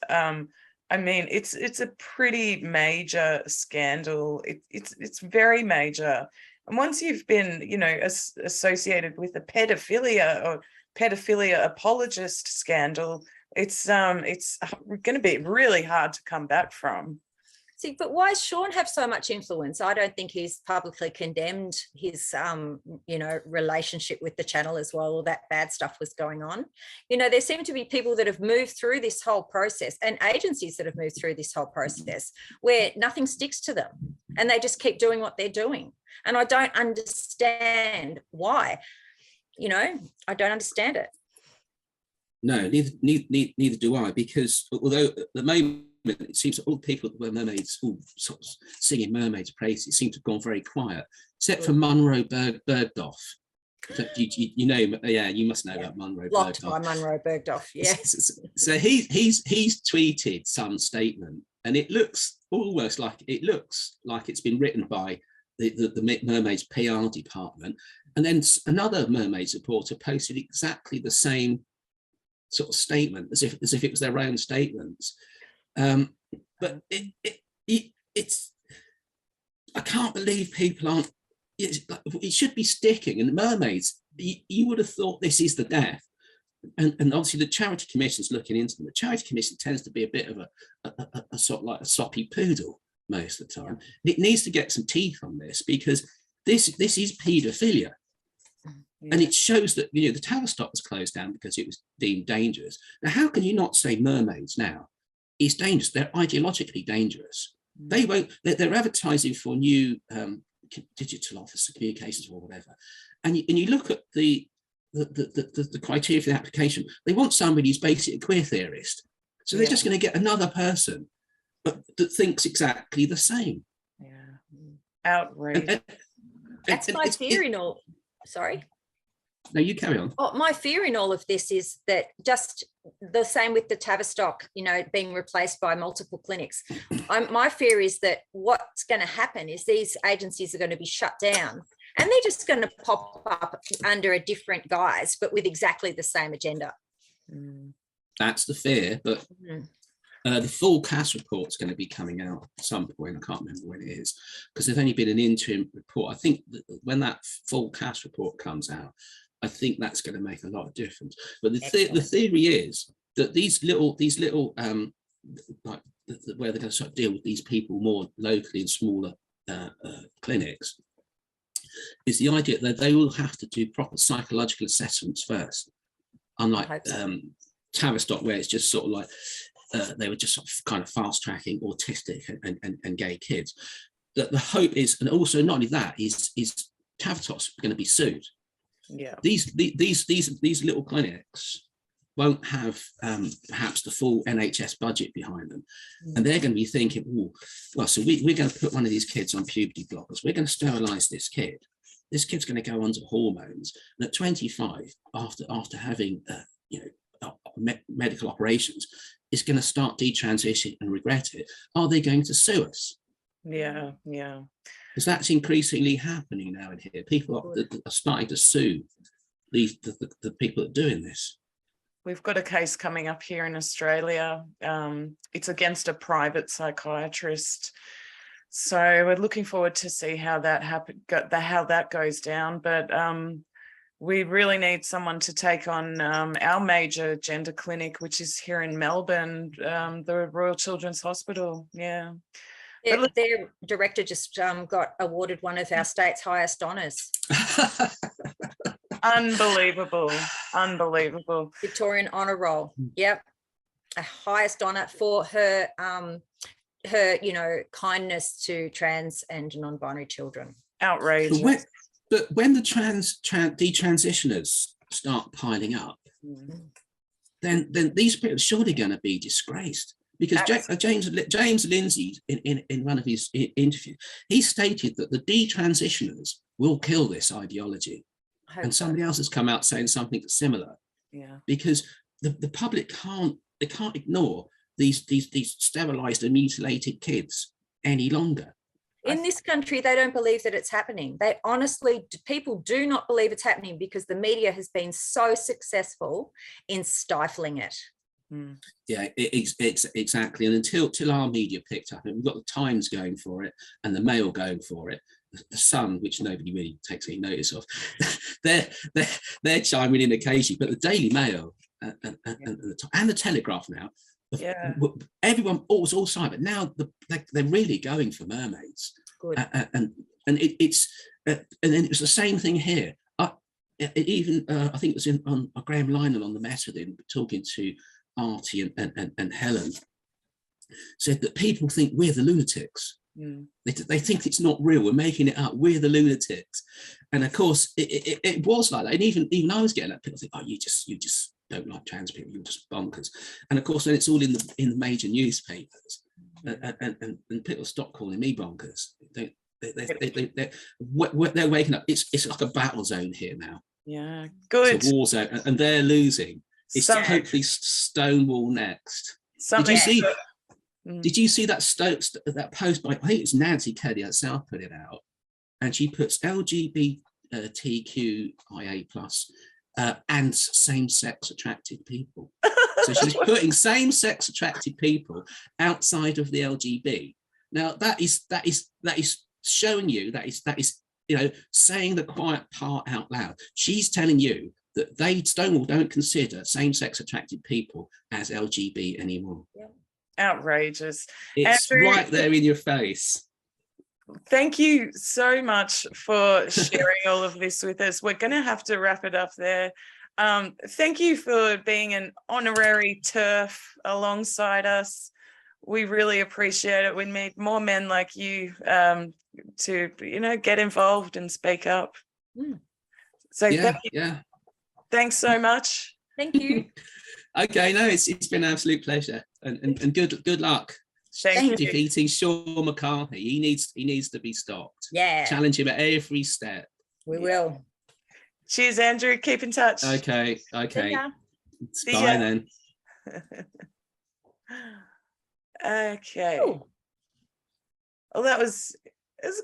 I mean, it's a pretty major scandal. It's very major. And once you've been, associated with a pedophilia apologist scandal, it's going to be really hard to come back from. See, but why does Sean have so much influence? I don't think he's publicly condemned his, relationship with the channel as well. All that bad stuff was going on. There seem to be people that have moved through this whole process and agencies that have moved through this whole process where nothing sticks to them and they just keep doing what they're doing. And I don't understand why. I don't understand it. No, neither do I, because although at the moment, it seems that all the people that were Mermaids, all sort of singing Mermaids' praises, seem to have gone very quiet, except for Munro Bergdorf. You must know about Munro Blocked Bergdorf. by Munro Bergdorf, yes. So he's tweeted some statement, and it looks like it's been written by the Mermaids PR department, and then another Mermaids reporter posted exactly the same sort of statement as if it was their own statements. But it's I can't believe people aren't. It should be sticking. And the Mermaids, you would have thought this is the death. And obviously the Charity Commission's looking into them. The Charity Commission tends to be a bit of a sort of like a sloppy poodle most of the time. It needs to get some teeth on this, because this is paedophilia. Yeah. And it shows that the Tavistock was closed down because it was deemed dangerous. Now, how can you not say Mermaids now is dangerous? They're ideologically dangerous. They won't. They're advertising for new digital officer communications or whatever, and you look at the criteria for the application. They want somebody who's basically a queer theorist, so they're just going to get another person, but that thinks exactly the same. Yeah, outrageous. That's my theory. Sorry. No, you carry on. Oh, my fear in all of this is that just the same with the Tavistock, being replaced by multiple clinics. My fear is that what's going to happen is these agencies are going to be shut down and they're just going to pop up under a different guise, but with exactly the same agenda. That's the fear, but the full CAS report's going to be coming out at some point. I can't remember when it is, because there's only been an interim report. I think that when that full CAS report comes out, I think that's going to make a lot of difference. But the theory is that these little like where they're going to sort of deal with these people more locally in smaller clinics, is the idea that they will have to do proper psychological assessments first, unlike Tavistock, where it's just sort of like they were just sort of kind of fast tracking autistic and gay kids. That the hope is, and also not only that, is Tavistock's going to be sued. Yeah, these little clinics won't have perhaps the full NHS budget behind them, and they're going to be thinking, oh, well, so we're going to put one of these kids on puberty blockers. We're going to sterilise this kid. This kid's going to go onto hormones, and at 25, after having medical operations, is going to start detransitioning and regret it. Are they going to sue us? Yeah. Because that's increasingly happening now in here. People are starting to sue the people that are doing this. We've got a case coming up here in Australia. It's against a private psychiatrist. So we're looking forward to see how that goes down. But we really need someone to take on our major gender clinic, which is here in Melbourne, the Royal Children's Hospital. Yeah. Their director just got awarded one of our state's highest honours. Unbelievable. Victorian Honour Roll. Yep. A highest honour for her kindness to trans and non-binary children. Outrageous. But when the detransitioners start piling up, then these people are surely going to be disgraced. Because James Lindsay, in one of his interviews, he stated that the detransitioners will kill this ideology. And somebody else has come out saying something similar. Yeah. Because the public can't ignore these sterilised and mutilated kids any longer. In this country, they don't believe that it's happening. People do not believe it's happening because the media has been so successful in stifling it. Yeah, exactly. And until our media picked up, and we've got the Times going for it and the Mail going for it, the Sun, which nobody really takes any notice of, they're chiming in occasionally. But the Daily Mail and the Telegraph now, everyone was all silent. But now they're really going for Mermaids. Good. And it's and then it was the same thing here. I think it was on Graham Lionel on the Met with him talking to Artie and Helen, said that people think we're the lunatics. They think it's not real. We're making it up. We're the lunatics. And of course, it was like that. And even I was getting that. People think, oh, you just don't like trans people. You're just bonkers. And of course, then it's all in the major newspapers. And people stop calling me bonkers. They're waking up. It's like a battle zone here now. Yeah, good. It's a war zone, and they're losing. It's hopefully Stonewall next. Did you see that post by, I think it's Nancy Kelly herself put it out, and she puts LGBTQIA plus and same-sex attracted people. So she's putting same-sex attracted people outside of the LGB. Now that is showing you that is saying the quiet part out loud. She's telling you that Stonewall don't consider same-sex attracted people as LGB anymore. Yeah. Outrageous. It's Andrew, right there in your face. Thank you so much for sharing all of this with us. We're going to have to wrap it up there. Thank you for being an honorary TERF alongside us. We really appreciate it. We need more men like you to, get involved and speak up. So thanks so much. Thank you. Okay, no, it's been an absolute pleasure, and good luck. Thank you. Defeating Sean Mulcahy. He needs to be stopped. Yeah. Challenge him at every step. We will. Cheers, Andrew. Keep in touch. Okay. Yeah. Bye then. Okay. Cool. Well, it was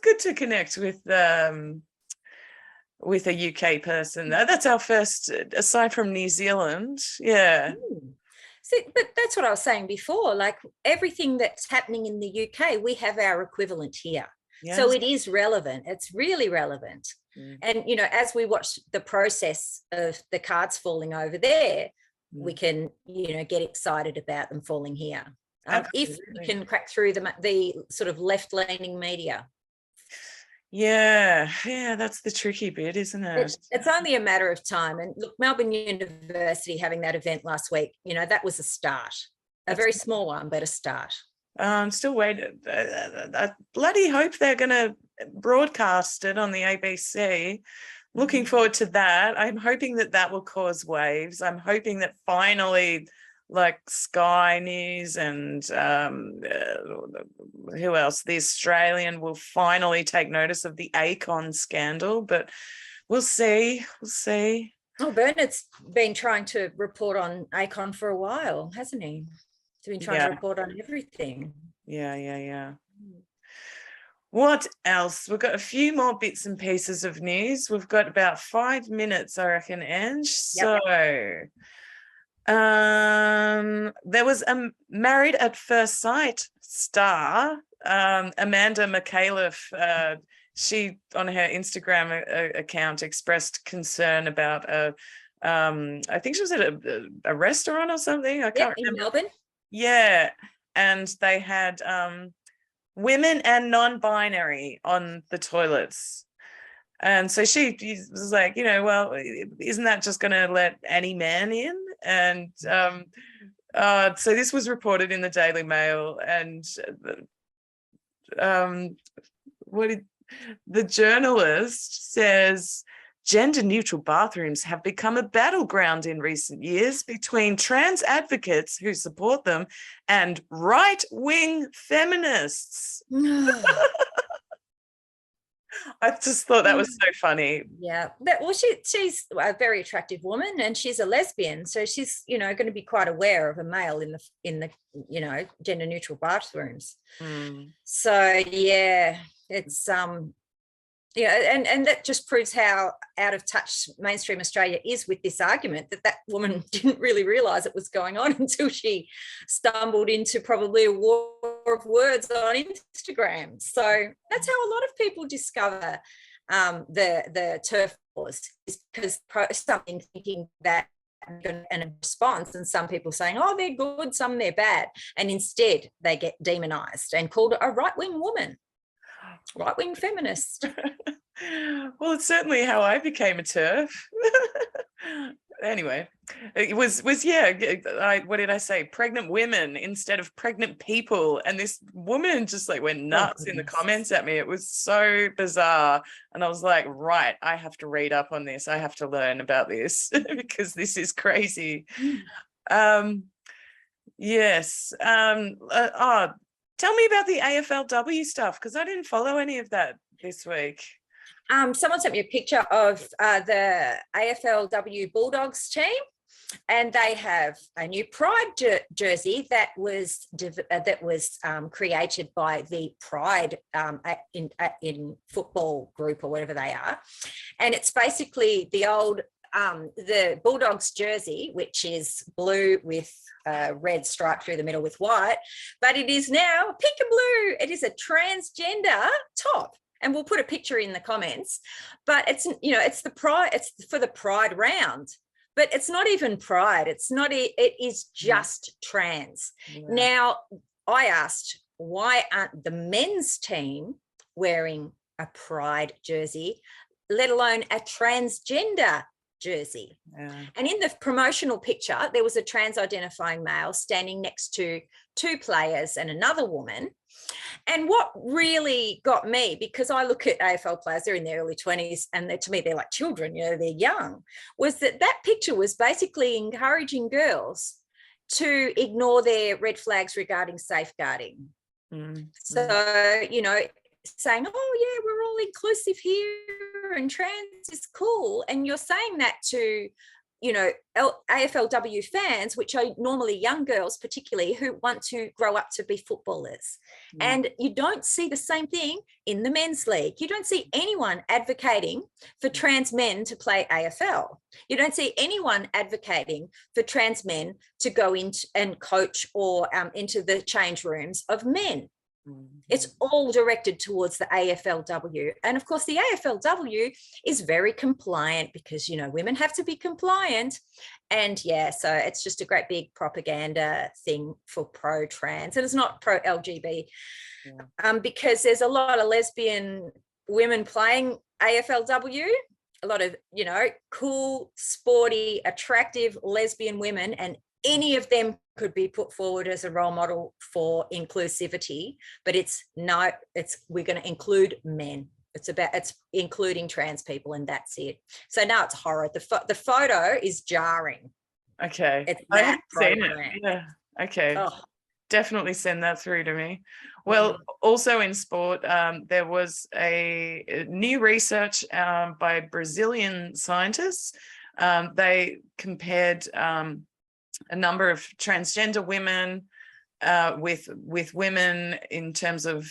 good to connect with a UK person. That's our first, aside from New Zealand. Yeah. See, but that's what I was saying before. Like everything that's happening in the UK, we have our equivalent here. Yes. So it is relevant. It's really relevant. And, you know, as we watch the process of the cards falling over there, we can, you know, get excited about them falling here. If we can crack through the sort of left-leaning media. Yeah, that's the tricky bit, isn't it? It's only a matter of time. And look, Melbourne University having that event last week, you know, that was a start. A very small one, but a start. I'm still waiting. I bloody hope they're going to broadcast it on the ABC. Looking forward to that. I'm hoping that will cause waves. I'm hoping that finally, like Sky News and who else? The Australian will finally take notice of the Akon scandal, but we'll see. Oh, Bernard's been trying to report on Akon for a while, hasn't he? He's been trying to report on everything. Yeah. What else? We've got a few more bits and pieces of news. We've got about 5 minutes, I reckon, Ange. So there was a Married at First Sight star, Amanda McAuliffe. She, on her Instagram account, expressed concern about I think she was at a restaurant or something. I can't remember. In Melbourne. Yeah, and they had women and non-binary on the toilets. And so she was like, you know, well, isn't that just going to let any man in? And so this was reported in the Daily Mail, and the journalist says, gender-neutral bathrooms have become a battleground in recent years between trans advocates who support them and right-wing feminists. I just thought that was so funny. Yeah. Well, she's a very attractive woman, and she's a lesbian, so she's, you know, going to be quite aware of a male in the you know, gender-neutral bathrooms. So yeah, it's and that just proves how out of touch mainstream Australia is with this argument, that woman didn't really realise it was going on until she stumbled into probably a war of words on Instagram. So that's how a lot of people discover the TERF wars, is because something thinking that and a response, and some people saying, oh, they're good, some they're bad, and instead they get demonised and called a right-wing woman. Right-wing feminist. Well, it's certainly how I became a TERF. Anyway, it was what did I say? Pregnant women instead of pregnant people. And this woman just like went nuts in the comments at me. It was so bizarre. And I was like, right, I have to read up on this. I have to learn about this because this is crazy. Yes. Tell me about the AFLW stuff, because I didn't follow any of that this week. Someone sent me a picture of the AFLW Bulldogs team, and they have a new Pride jersey that was created by the Pride in football group or whatever they are, and it's basically the old the Bulldogs jersey, which is blue with red stripe through the middle with white, but it is now pink and blue. It is a transgender top, and we'll put a picture in the comments. But it's, you know, it's the Pride. It's for the Pride round, but it's not even Pride. It is just trans. Yeah. Now, I asked, why aren't the men's team wearing a Pride jersey, let alone a transgender jersey? Yeah. And in the promotional picture, there was a trans identifying male standing next to two players and another woman. And what really got me, because I look at AFL players, they're in their early 20s, and to me, they're like children, you know, they're young, was that picture was basically encouraging girls to ignore their red flags regarding safeguarding. So, you know, saying, oh yeah, we're all inclusive here and trans is cool. And you're saying that to, you know, AFLW fans, which are normally young girls, particularly, who want to grow up to be footballers. And you don't see the same thing in the men's league. You don't see anyone advocating for trans men to play AFL. You don't see anyone advocating for trans men to go into and coach or into the change rooms of men. It's all directed towards the AFLW. And of course, the AFLW is very compliant because, you know, women have to be compliant. And yeah, so it's just a great big propaganda thing for pro-trans. And it's not pro-LGB because there's a lot of lesbian women playing AFLW, a lot of, you know, cool, sporty, attractive lesbian women, and any of them could be put forward as a role model for inclusivity, but we're going to include men. It's including trans people, and that's it. So now it's horror. The photo is jarring. Okay. I haven't seen it. Yeah. Okay. Oh. Definitely send that through to me. Well, also in sport, there was a new research by Brazilian scientists. They compared a number of transgender women with women in terms of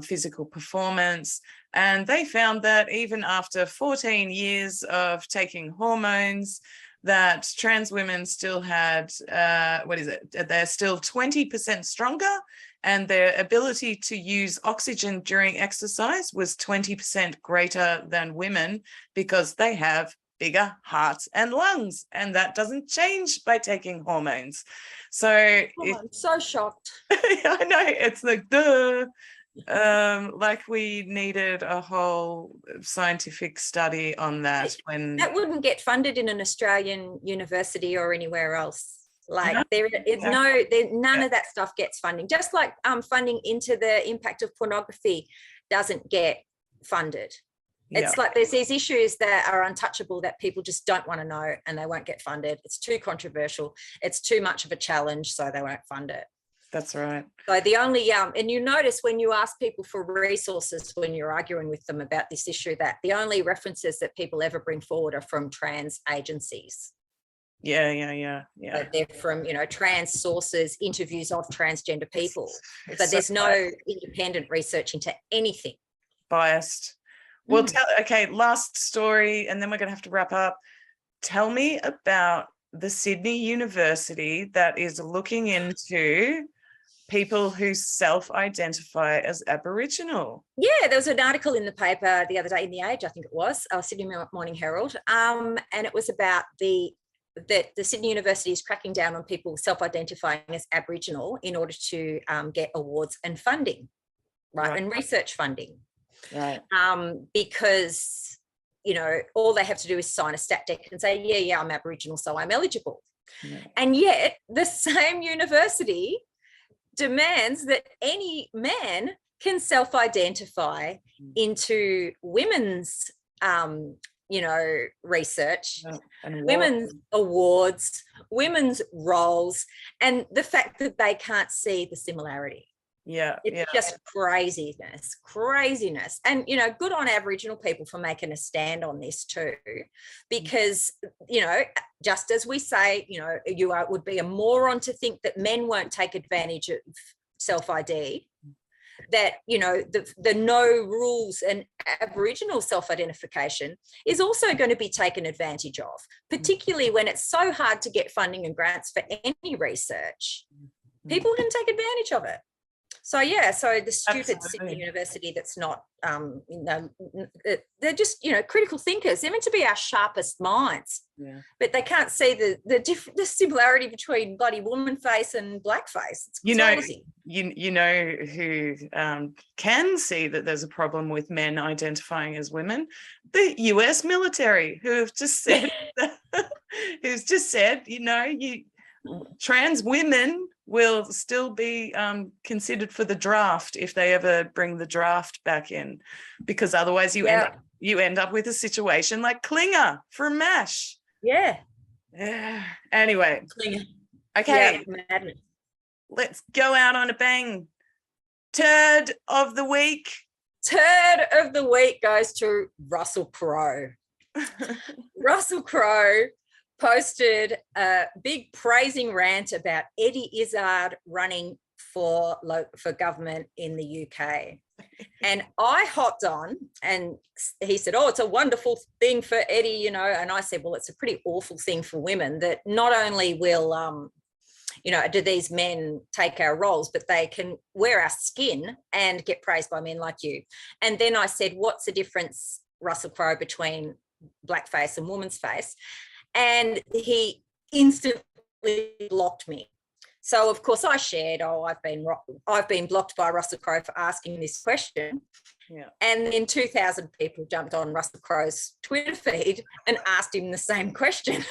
physical performance. And they found that even after 14 years of taking hormones, that trans women still had, they're still 20% stronger, and their ability to use oxygen during exercise was 20% greater than women because they have bigger hearts and lungs, and that doesn't change by taking hormones. So I'm so shocked. I know, it's like like we needed a whole scientific study on that. When that wouldn't get funded in an Australian university or anywhere else. Like none of that stuff gets funding. Just like funding into the impact of pornography doesn't get funded. It's like there's these issues that are untouchable that people just don't want to know, and they won't get funded. It's too controversial. It's too much of a challenge, so they won't fund it. That's right. So the only, and you notice when you ask people for resources, when you're arguing with them about this issue, that the only references that people ever bring forward are from trans agencies. Yeah. So they're from, you know, trans sources, interviews of transgender people. But there's no independent research into anything. Biased. Well, last story, and then we're going to have to wrap up. Tell me about the Sydney University that is looking into people who self-identify as Aboriginal. Yeah, there was an article in the paper the other day, in The Age, I think it was, Sydney Morning Herald, and it was about that the Sydney University is cracking down on people self-identifying as Aboriginal in order to get awards and funding, right, and research funding. Right. Because, you know, all they have to do is sign a stat deck and say, yeah, I'm Aboriginal, so I'm eligible. Yeah. And yet the same university demands that any man can self-identify into women's, you know, research, and women's awards, women's roles, and the fact that they can't see the similarity. It's just craziness. And, you know, good on Aboriginal people for making a stand on this too, because, you know, just as we say, you know, would be a moron to think that men won't take advantage of self-ID, that, you know, the no rules and Aboriginal self-identification is also going to be taken advantage of, particularly when it's so hard to get funding and grants for any research. People can take advantage of it. So the stupid Sydney University that's not, you know, they're just, you know, critical thinkers. They're meant to be our sharpest minds, but they can't see the similarity between bloody woman face and blackface. It's crazy. You know who can see that there's a problem with men identifying as women? The US military, who have just said, you know, trans women will still be considered for the draft if they ever bring the draft back in, because otherwise you end up with a situation like Klinger from MASH. Yeah. Anyway. Klinger. Okay. Let's go out on a bang. Turd of the week. Turd of the week goes to Russell Crowe. Russell Crowe posted a big praising rant about Eddie Izzard running for government in the UK. And I hopped on and he said, oh, it's a wonderful thing for Eddie, you know. And I said, well, it's a pretty awful thing for women that not only will, you know, do these men take our roles, but they can wear our skin and get praised by men like you. And then I said, what's the difference, Russell Crowe, between blackface and woman's face? And he instantly blocked me. So of course I shared, oh, I've been blocked by Russell Crowe for asking this question. Yeah. And then 2,000 people jumped on Russell Crowe's Twitter feed and asked him the same question.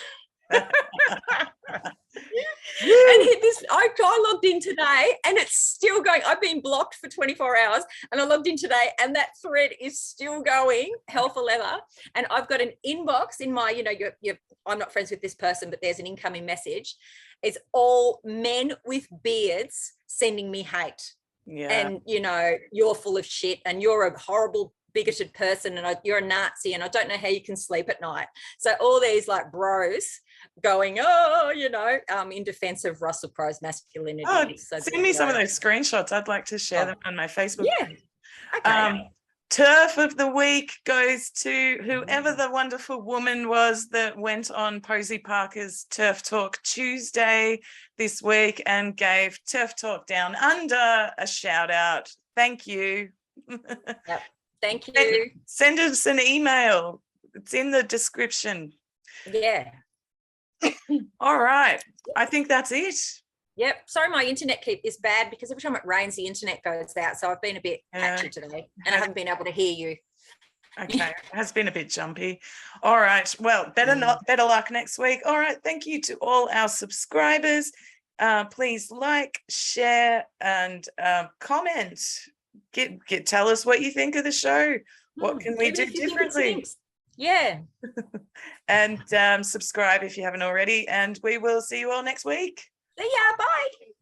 I logged in today and it's still going. I've been blocked for 24 hours and I logged in today and that thread is still going, hell for leather. And I've got an inbox in my, you know, I'm not friends with this person, but there's an incoming message. It's all men with beards sending me hate. Yeah. And, you know, you're full of shit and you're a horrible bigoted person and you're a Nazi and I don't know how you can sleep at night. So all these like bros going, oh, you know, in defense of Russell Crowe's masculinity. Oh, so send me some of those screenshots. I'd like to share them on my Facebook. Yeah. Okay. TERF of the week goes to whoever the wonderful woman was that went on Posey Parker's TERF Talk Tuesday this week and gave TERF Talk Down Under a shout out. Thank you. Yep. Thank you. Send us an email. It's in the description. Yeah. All right. I think that's it. Yep. Sorry, my internet is bad because every time it rains, the internet goes out. So I've been a bit patchy today and I haven't been able to hear you. Okay. It has been a bit jumpy. All right. Well, better luck next week. All right. Thank you to all our subscribers. Please like, share, and comment. Tell us what you think of the show. What can we do differently? Yeah. And subscribe if you haven't already. And we will see you all next week. See ya. Bye.